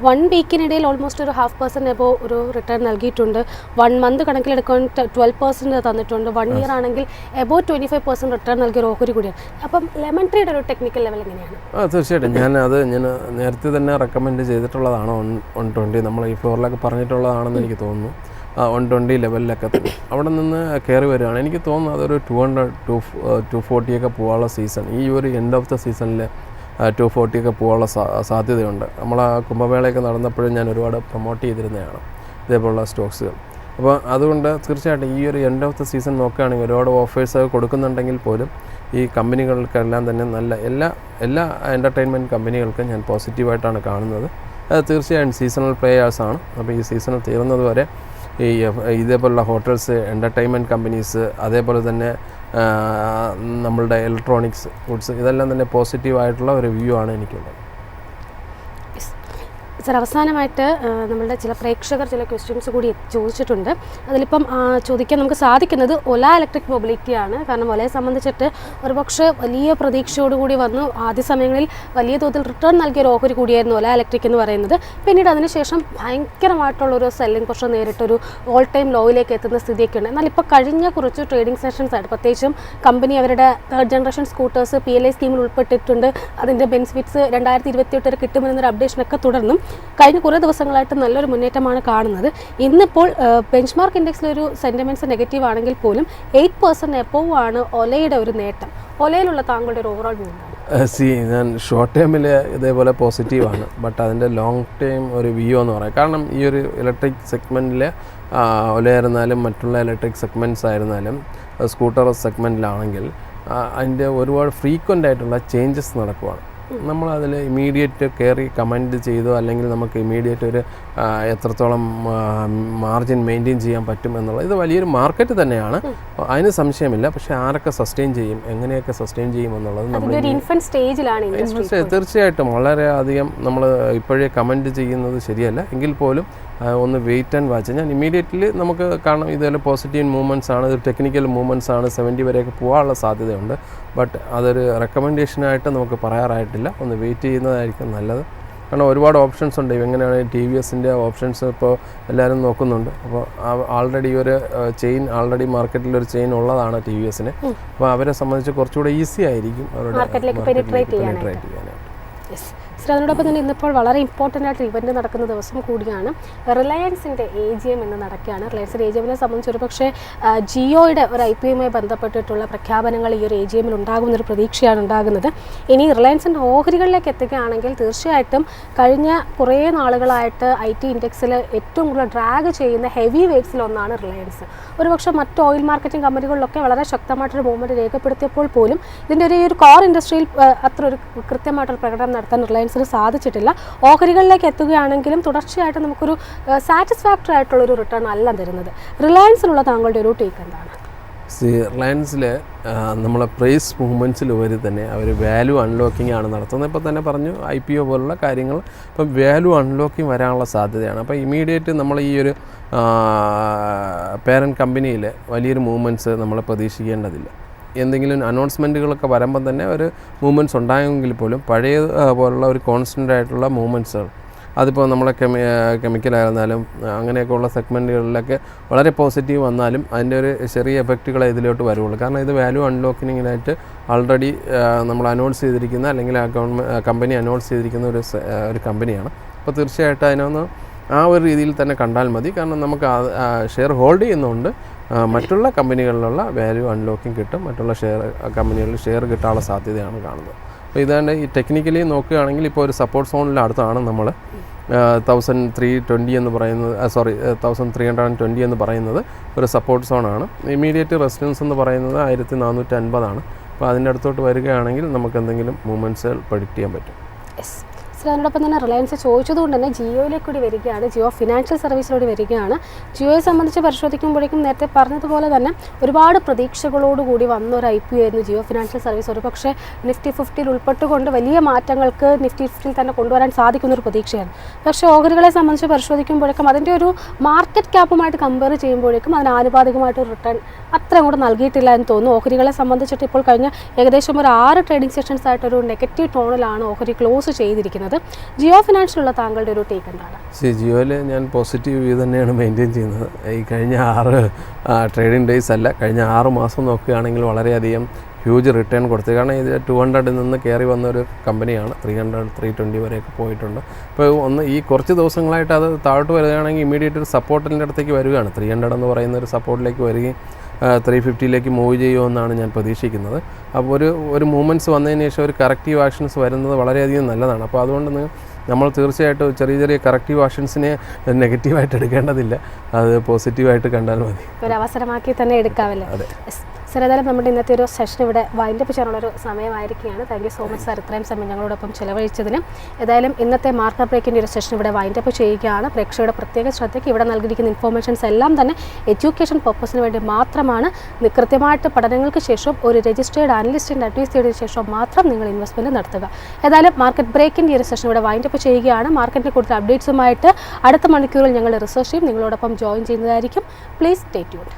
1 വീക്കിനിടയിൽ ഓൾമോസ്റ്റ് ഒരു 0.5% എബോ ഒരു റിട്ടേൺ നൽകിയിട്ടുണ്ട്. 1 മന്ത് കണക്കിലെടുക്കാൻ 12% തന്നിട്ടുണ്ട്. 1 ഇയർ ആണെങ്കിൽ എബോ 25% റിട്ടേൺ നൽകിയ ഒരു ഓഹരി കൂടിയാണ്. അപ്പം ലെമൺ ട്രീയുടെ ഒരു ടെക്നിക്കൽ ലെവൽ എങ്ങനെയാണ്? തീർച്ചയായിട്ടും ഞാൻ നേരത്തെ തന്നെ റെക്കമെൻഡ് ചെയ്തിട്ടുള്ളതാണ്. 120 നമ്മൾ ഈ ഫ്ലോറിലൊക്കെ പറഞ്ഞിട്ടുള്ളതാണെന്ന് എനിക്ക് തോന്നുന്നു. 120 ലെവലിലൊക്കെ തന്നെ അവിടെ നിന്ന് കയറി വരികയാണ്. എനിക്ക് തോന്നുന്നു അതൊരു 200 to 240 ഒക്കെ പോകാനുള്ള സീസൺ, ഈ ഒരു എൻഡ് ഓഫ് ദ സീസണിൽ 240 ഒക്കെ പോകാനുള്ള സാധ്യതയുണ്ട്. നമ്മൾ ആ കുംഭമേളയൊക്കെ നടന്നപ്പോഴും ഞാൻ ഒരുപാട് പ്രൊമോട്ട് ചെയ്തിരുന്നതാണ് ഇതേപോലുള്ള സ്റ്റോക്സുകൾ. അപ്പോൾ അതുകൊണ്ട് തീർച്ചയായിട്ടും ഈ ഒരു എൻഡ് ഓഫ് ദ സീസൺ നോക്കുകയാണെങ്കിൽ ഒരുപാട് ഓഫേഴ്സ് കൊടുക്കുന്നുണ്ടെങ്കിൽ പോലും ഈ കമ്പനികൾക്കെല്ലാം തന്നെ നല്ല എല്ലാ എൻ്റർടൈൻമെൻറ്റ് കമ്പനികൾക്കും ഞാൻ പോസിറ്റീവായിട്ടാണ് കാണുന്നത്. അത് തീർച്ചയായും സീസണൽ പ്ലേയേഴ്സാണ്. അപ്പോൾ ഈ സീസൺ തീർന്നത് വരെ ഇതേപോലുള്ള ഹോട്ടൽസ്, എൻ്റർടൈൻമെൻറ്റ് കമ്പനീസ്, അതേപോലെ തന്നെ നമ്മളുടെ ഇലക്ട്രോണിക്സ് ഗുഡ്സ്, ഇതെല്ലാം തന്നെ പോസിറ്റീവായിട്ടുള്ള ഒരു വ്യൂ ആണ് എനിക്കുള്ളത്. സർ, അവസാനമായിട്ട് നമ്മളുടെ ചില പ്രേക്ഷകർ ചില ക്വസ്റ്റ്യൻസ് കൂടി ചോദിച്ചിട്ടുണ്ട്. അതിലിപ്പം ചോദിക്കാൻ നമുക്ക് സാധിക്കുന്നത് ഒല ഇലക്ട്രിക് മൊബിലിറ്റിയാണ്. കാരണം ഒലയെ സംബന്ധിച്ചിട്ട് ഒരുപക്ഷെ വലിയ പ്രതീക്ഷയോടുകൂടി വന്നു. ആദ്യ സമയങ്ങളിൽ വലിയ തോതിൽ റിട്ടേൺ നൽകിയ ഒരു ഓഹരി കൂടിയായിരുന്നു ഒല ഇലക്ട്രിക് എന്ന് പറയുന്നത്. പിന്നീട് അതിനുശേഷം ഭയങ്കരമായിട്ടുള്ളൊരു സെല്ലിംഗ് പ്രഷർ നേരിട്ടൊരു ഓൾ ടൈം ലോയിലേക്ക് എത്തുന്ന സ്ഥിതിയൊക്കെ ഉണ്ട്. എന്നാൽ ഇപ്പോൾ കഴിഞ്ഞ കുറച്ച് ട്രേഡിംഗ് സെഷൻസ് ആയിട്ട് പ്രത്യേകിച്ചും കമ്പനി അവരുടെ 3rd ജനറേഷൻ സ്കൂട്ടേഴ്സ് PLI സ്കീമിൽ ഉൾപ്പെട്ടിട്ടുണ്ട്. അതിൻ്റെ ബെനിഫിറ്റ്സ് 2028 വരെ കിട്ടുമെന്നൊരു അപ്ഡേഷനൊക്കെ തുടർന്നും കഴിഞ്ഞ കുറേ ദിവസങ്ങളായിട്ട് നല്ലൊരു മുന്നേറ്റമാണ് കാണുന്നത്. ഇന്നിപ്പോൾ ബെഞ്ച് മാർക്ക് ഇൻഡെക്സിലൊരു സെൻറ്റിമെൻറ്റ്സ് നെഗറ്റീവ് ആണെങ്കിൽ പോലും 8% എബോവ് ആണ് ഒലയുടെ ഒരു നേട്ടം. ഒലയിലുള്ള താങ്കളുടെ ഒരു ഓവറോൾ വ്യൂ എന്താണ്? ഞാൻ ഷോർട്ട് ടൈമിൽ ഇതേപോലെ പോസിറ്റീവാണ്, ബട്ട് അതിൻ്റെ ലോങ് ടൈം ഒരു വ്യൂ എന്ന് പറയാം. കാരണം ഈ ഒരു ഇലക്ട്രിക് സെഗ്മെൻറ്റിൽ ഒലയായിരുന്നാലും മറ്റുള്ള ഇലക്ട്രിക് സെഗ്മെൻറ്റ്സ് ആയിരുന്നാലും സ്കൂട്ടർ സെഗ്മെൻറ്റിലാണെങ്കിൽ അതിൻ്റെ ഒരുപാട് ഫ്രീക്വൻ്റ് ആയിട്ടുള്ള ചേഞ്ചസ് നടക്കുവാണ്. നമ്മളതിൽ ഇമീഡിയറ്റ് കയറി കമൻറ്റ് ചെയ്തോ അല്ലെങ്കിൽ നമുക്ക് ഇമീഡിയറ്റ് ഒരു എത്രത്തോളം മാർജിൻ മെയിൻറ്റെയിൻ ചെയ്യാൻ പറ്റും എന്നുള്ളത് ഇത് വലിയൊരു മാർക്കറ്റ് തന്നെയാണ്, അതിന് സംശയമില്ല. പക്ഷേ ആരൊക്കെ സസ്റ്റെയിൻ ചെയ്യും, എങ്ങനെയൊക്കെ സസ്റ്റെയിൻ ചെയ്യും എന്നുള്ളത് നമ്മൾ തീർച്ചയായിട്ടും വളരെയധികം നമ്മൾ ഇപ്പോഴേ കമൻറ്റ് ചെയ്യുന്നത് ശരിയല്ല. എങ്കിൽ പോലും ഒന്ന് വെയിറ്റ് ആൻഡ് വാച്ച്. ഞാൻ ഇമീഡിയറ്റ്ലി നമുക്ക് കാണാം ഇതുപോലെ പോസിറ്റീവ് മൂവ്മെൻറ്റ്സ് ആണ്, ഇത് ടെക്നിക്കൽ മൂവ്മെൻറ്റ്സ് ആണ്, 70 വരെയൊക്കെ പോകാനുള്ള സാധ്യതയുണ്ട്. ബട്ട് അതൊരു റെക്കമെൻഡേഷനായിട്ട് നമുക്ക് പറയാറായിട്ടില്ല. ഒന്ന് വെയിറ്റ് ചെയ്യുന്നതായിരിക്കും നല്ലത്. കാരണം ഒരുപാട് ഓപ്ഷൻസ് ഉണ്ട്. എങ്ങനെയാണ് TVSൻ്റെ ഓപ്ഷൻസ് ഇപ്പോൾ എല്ലാവരും നോക്കുന്നുണ്ട്. അപ്പോൾ ആൾറെഡി ഒരു ചെയിൻ ആൾറെഡി മാർക്കറ്റിലൊരു ചെയിൻ ഉള്ളതാണ് TVSന്. അപ്പോൾ അവരെ സംബന്ധിച്ച് കുറച്ചുകൂടെ ഈസി ആയിരിക്കും അവരുടെ മാർക്കറ്റിലേക്ക് പെനിട്രേറ്റ് ചെയ്യാനായിട്ട്. അതിനോടൊപ്പം തന്നെ ഇന്നിപ്പോൾ വളരെ ഇമ്പോർട്ടൻ്റ് ആയിട്ട് ഇവൻറ്റ് നടക്കുന്ന ദിവസം കൂടിയാണ്. റിലയൻസിൻ്റെ AGM എന്ന് നടക്കുകയാണ്. റിലയൻസിൻ്റെ AGMനെ സംബന്ധിച്ച് ഒരു പക്ഷേ ജിയോയുടെ ഒരു IPOയുമായി ബന്ധപ്പെട്ടിട്ടുള്ള പ്രഖ്യാപനങ്ങൾ ഈ ഒരു AGMൽ ഉണ്ടാകുന്നൊരു പ്രതീക്ഷയാണ് ഉണ്ടാകുന്നത്. ഇനി റിലയൻസിൻ്റെ ഓഹരികളിലേക്ക് എത്തുകയാണെങ്കിൽ തീർച്ചയായിട്ടും കഴിഞ്ഞ കുറേ നാളുകളായിട്ട് IT ഇൻഡെക്സിൽ ഏറ്റവും കൂടുതൽ ഡ്രാഗ് ചെയ്യുന്ന ഹെവി വെയ്റ്റ്സിലൊന്നാണ് റിലയൻസ്. ഒരുപക്ഷെ മറ്റ് ഓയിൽ മാർക്കറ്റിംഗ് കമ്പനികളിലൊക്കെ വളരെ ശക്തമായിട്ടൊരു മൂവ്മെൻറ്റ് രേഖപ്പെടുത്തിയപ്പോൾ പോലും ഇതിൻ്റെ ഒരു കോർ ഇൻഡസ്ട്രിയിൽ അത്ര ഒരു കൃത്യമായിട്ടൊരു പ്രകടനം നടത്താൻ റിലയൻസിന് സാധിച്ചിട്ടില്ല. ഓഹരികളിലേക്ക് എത്തുകയാണെങ്കിലും തുടർച്ചയായിട്ട് നമുക്കൊരു സാറ്റിസ്ഫാക്ടറി ആയിട്ടുള്ളൊരു റിട്ടേൺ അല്ല തരുന്നത്. റിലയൻസിലുള്ള താങ്കളുടെ ഒരു ടേക്ക് എന്താണ്? റിലയൻസിൽ നമ്മളെ പ്രൈസ് മൂവ്മെൻറ്റ്സിലുപരി തന്നെ അവർ വാല്യൂ അൺലോക്കിംഗ് ആണ് നടത്തുന്നത്. ഇപ്പോൾ തന്നെ പറഞ്ഞു IPO പോലുള്ള കാര്യങ്ങൾ. ഇപ്പം വാല്യൂ അൺലോക്കിംഗ് വരാനുള്ള സാധ്യതയാണ്. അപ്പോൾ ഇമീഡിയറ്റ് നമ്മൾ ഈ ഒരു പേരൻറ്റ് കമ്പനിയിൽ വലിയൊരു മൂവ്മെൻറ്റ്സ് നമ്മൾ പ്രതീക്ഷിക്കേണ്ടതില്ല. എന്തെങ്കിലും അനൗൺസ്മെൻറ്റുകളൊക്കെ വരുമ്പം തന്നെ ഒരു മൂവ്മെൻറ്റ്സ് ഉണ്ടായെങ്കിൽ പോലും പഴയ പോലുള്ള ഒരു കോൺസ്റ്റൻ്റ് ആയിട്ടുള്ള മൂവ്മെൻറ്റ്സുകൾ അതിപ്പോൾ നമ്മളെ കെമിക്കലായിരുന്നാലും അങ്ങനെയൊക്കെയുള്ള സെഗ്മെൻറ്റുകളിലൊക്കെ വളരെ പോസിറ്റീവ് വന്നാലും അതിൻ്റെ ഒരു ചെറിയ എഫക്റ്റുകളെ ഇതിലോട്ട് വരുള്ളൂ. കാരണം ഇത് വാല്യൂ അൺലോക്കിങ്ങിനായിട്ട് ആൾറെഡി നമ്മൾ അനൗൺസ് ചെയ്തിരിക്കുന്ന അല്ലെങ്കിൽ കമ്പനി അനൗൺസ് ചെയ്തിരിക്കുന്ന ഒരു കമ്പനിയാണ്. അപ്പോൾ തീർച്ചയായിട്ടും അതിനൊന്ന് ആ ഒരു രീതിയിൽ തന്നെ കണ്ടാൽ മതി. കാരണം നമുക്ക് ഷെയർ ഹോൾഡ് ചെയ്യുന്നതുകൊണ്ട് മറ്റുള്ള കമ്പനികളിലുള്ള വാല്യൂ അൺലോക്കിംഗ് കിട്ടും, മറ്റുള്ള കമ്പനികളിൽ ഷെയർ കിട്ടാനുള്ള സാധ്യതയാണ് കാണുന്നത്. അപ്പോൾ ഇതാണ്ട് ഈ ടെക്നിക്കലി നോക്കുകയാണെങ്കിൽ ഇപ്പോൾ ഒരു സപ്പോർട്ട് സോണിൻ്റെ അടുത്താണ് നമ്മൾ 1320 എന്ന് പറയുന്നത് 1320 എന്ന് പറയുന്നത് ഒരു സപ്പോർട്ട് സോണാണ്. ഇമീഡിയറ്റ് റെസിസ്റ്റൻസ് എന്ന് പറയുന്നത് 1450 അപ്പോൾ അതിൻ്റെ അടുത്തോട്ട് വരികയാണെങ്കിൽ നമുക്ക് എന്തെങ്കിലും മൂവ്മെൻറ്റ്സുകൾ പ്രഡിക്റ്റ് ചെയ്യാൻ പറ്റും. അതിനോടൊപ്പം തന്നെ റിലയൻസ് ചോദിച്ചതുകൊണ്ട് തന്നെ ജിയോയിലേക്ക് കൂടി വരികയാണ്, ജിയോ ഫിനാൻഷ്യൽ സർവീസിലൂടെ വരികയാണ്. ജിയോയെ സംബന്ധിച്ച് പരിശോധിക്കുമ്പോഴേക്കും നേരത്തെ പറഞ്ഞതുപോലെ തന്നെ ഒരുപാട് പ്രതീക്ഷകളോടുകൂടി വന്നൊരു IPO ആയിരുന്നു ജിയോ ഫിനാൻഷ്യൽ സർവീസ്. ഒരു പക്ഷേ Nifty 50 ഉൾപ്പെട്ടുകൊണ്ട് വലിയ മാറ്റങ്ങൾക്ക് Nifty 50 തന്നെ കൊണ്ടുവരാൻ സാധിക്കുന്നൊരു പ്രതീക്ഷയാണ്. പക്ഷേ ഓഹരികളെ സംബന്ധിച്ച് പരിശോധിക്കുമ്പോഴേക്കും അതിൻ്റെ ഒരു മാർക്കറ്റ് ക്യാപ്പുമായിട്ട് കമ്പയർ ചെയ്യുമ്പോഴേക്കും അതിന് ആനുപാതികമായിട്ടൊരു റിട്ടേൺ അത്ര അങ്ങോട്ട് നൽകിയിട്ടില്ല എന്ന് തോന്നുന്നു. ഓഹരികളെ സംബന്ധിച്ചിട്ട് ഇപ്പോൾ കഴിഞ്ഞ ഏകദേശം ഒരു 6 ട്രേഡിംഗ് സെഷൻസ് ആയിട്ടൊരു നെഗറ്റീവ് ടോണിലാണ് ഓഹരി ക്ലോസ് ചെയ്തിരിക്കുന്നത്. ജിയോ ഫിനാൻഷ്യലുള്ള താങ്കളുടെ ഒരു ടേക്ക് എന്താണ്? ജിയോയിൽ ഞാൻ പോസിറ്റീവ് വ്യൂ തന്നെയാണ് മെയിൻറ്റെയിൻ ചെയ്യുന്നത്. ഈ കഴിഞ്ഞ 6 ട്രേഡിംഗ് ഡേയ്സ് അല്ല, കഴിഞ്ഞ 6 മാസം നോക്കുകയാണെങ്കിൽ വളരെയധികം ഹ്യൂജ് റിട്ടേൺ കൊടുത്തു. കാരണം ഇത് 200 നിന്ന് കയറി വന്നൊരു കമ്പനിയാണ്. 300 320 വരെയൊക്കെ പോയിട്ടുണ്ട്. അപ്പോൾ ഈ കുറച്ച് ദിവസങ്ങളായിട്ട് അത് താഴോട്ട് വരികയാണെങ്കിൽ ഇമീഡിയറ്റ് ഒരു സപ്പോർട്ടിൻ്റെ അടുത്തേക്ക് വരികയാണ്. 300 എന്ന് പറയുന്ന ഒരു സപ്പോർട്ടിലേക്ക് വരികയും 350ലേക്ക് മൂവ് ചെയ്യുമെന്നാണ് ഞാൻ പ്രതീക്ഷിക്കുന്നത്. അപ്പോൾ ഒരു മൂവ്മെൻറ്റ്സ് വന്നതിന് ശേഷം ഒരു കറക്റ്റീവ് ആക്ഷൻസ് വരുന്നത് വളരെയധികം നല്ലതാണ്. അപ്പോൾ അതുകൊണ്ട് നമ്മൾ തീർച്ചയായിട്ടും ചെറിയ കറക്റ്റീവ് ആക്ഷൻസിനെ നെഗറ്റീവായിട്ട് എടുക്കേണ്ടതില്ല, അത് പോസിറ്റീവായിട്ട് കണ്ടാൽ മതി. ഒരു അവസരമാക്കി തന്നെ എടുക്കാമല്ലേ? അതെ. സർ, ഏതായാലും നമ്മുടെ ഇന്നത്തെ ഒരു സെഷൻ ഇവിടെ വൈൻഡപ്പ് ചെയ്യാനുള്ളൊരു സമയമായിരിക്കുകയാണ്. Thank you so much sir ഇത്രയും സമയം ഞങ്ങളോടൊപ്പം ചിലവഴിച്ചതിന്. ഏതായാലും ഇന്നത്തെ മാർക്കറ്റ് ബ്രേക്കിൻ്റെ ഒരു സെഷൻ ഇവിടെ വൈൻഡപ്പ് ചെയ്യുകയാണ്. പ്രേക്ഷകരുടെ പ്രത്യേക ശ്രദ്ധയ്ക്ക് ഇവിടെ നൽകിയിരിക്കുന്ന ഇൻഫോർമേഷൻസ് എല്ലാം തന്നെ എഡ്യൂക്കേഷൻ പർപ്പസിന് വേണ്ടി മാത്രമാണ്. കൃത്യമായിട്ട് പഠനങ്ങൾക്ക് ശേഷം ഒരു രജിസ്റ്റേർഡ് അനലിസ്റ്റിൻ്റെ അഡ്വൈസ് ചെയ്തതിന് ശേഷം മാത്രം നിങ്ങൾ ഇൻവെസ്റ്റ്മെൻറ്റ് നടത്തുക. ഏതായാലും മാർക്കറ്റ് ബ്രേക്കിൻ്റെ ഒരു സെഷൻ ഇവിടെ വൈൻഡപ്പ് ചെയ്യുകയാണ്. മാർക്കറ്റിനെ കൂടുതൽ അപ്ഡേറ്റ്സുമായിട്ട് അടുത്ത മണിക്കൂറിൽ ഞങ്ങൾ റിസർച്ച് ടീം നിങ്ങളോടൊപ്പം ജോയിൻ ചെയ്യുന്നതായിരിക്കും. Please stay tuned.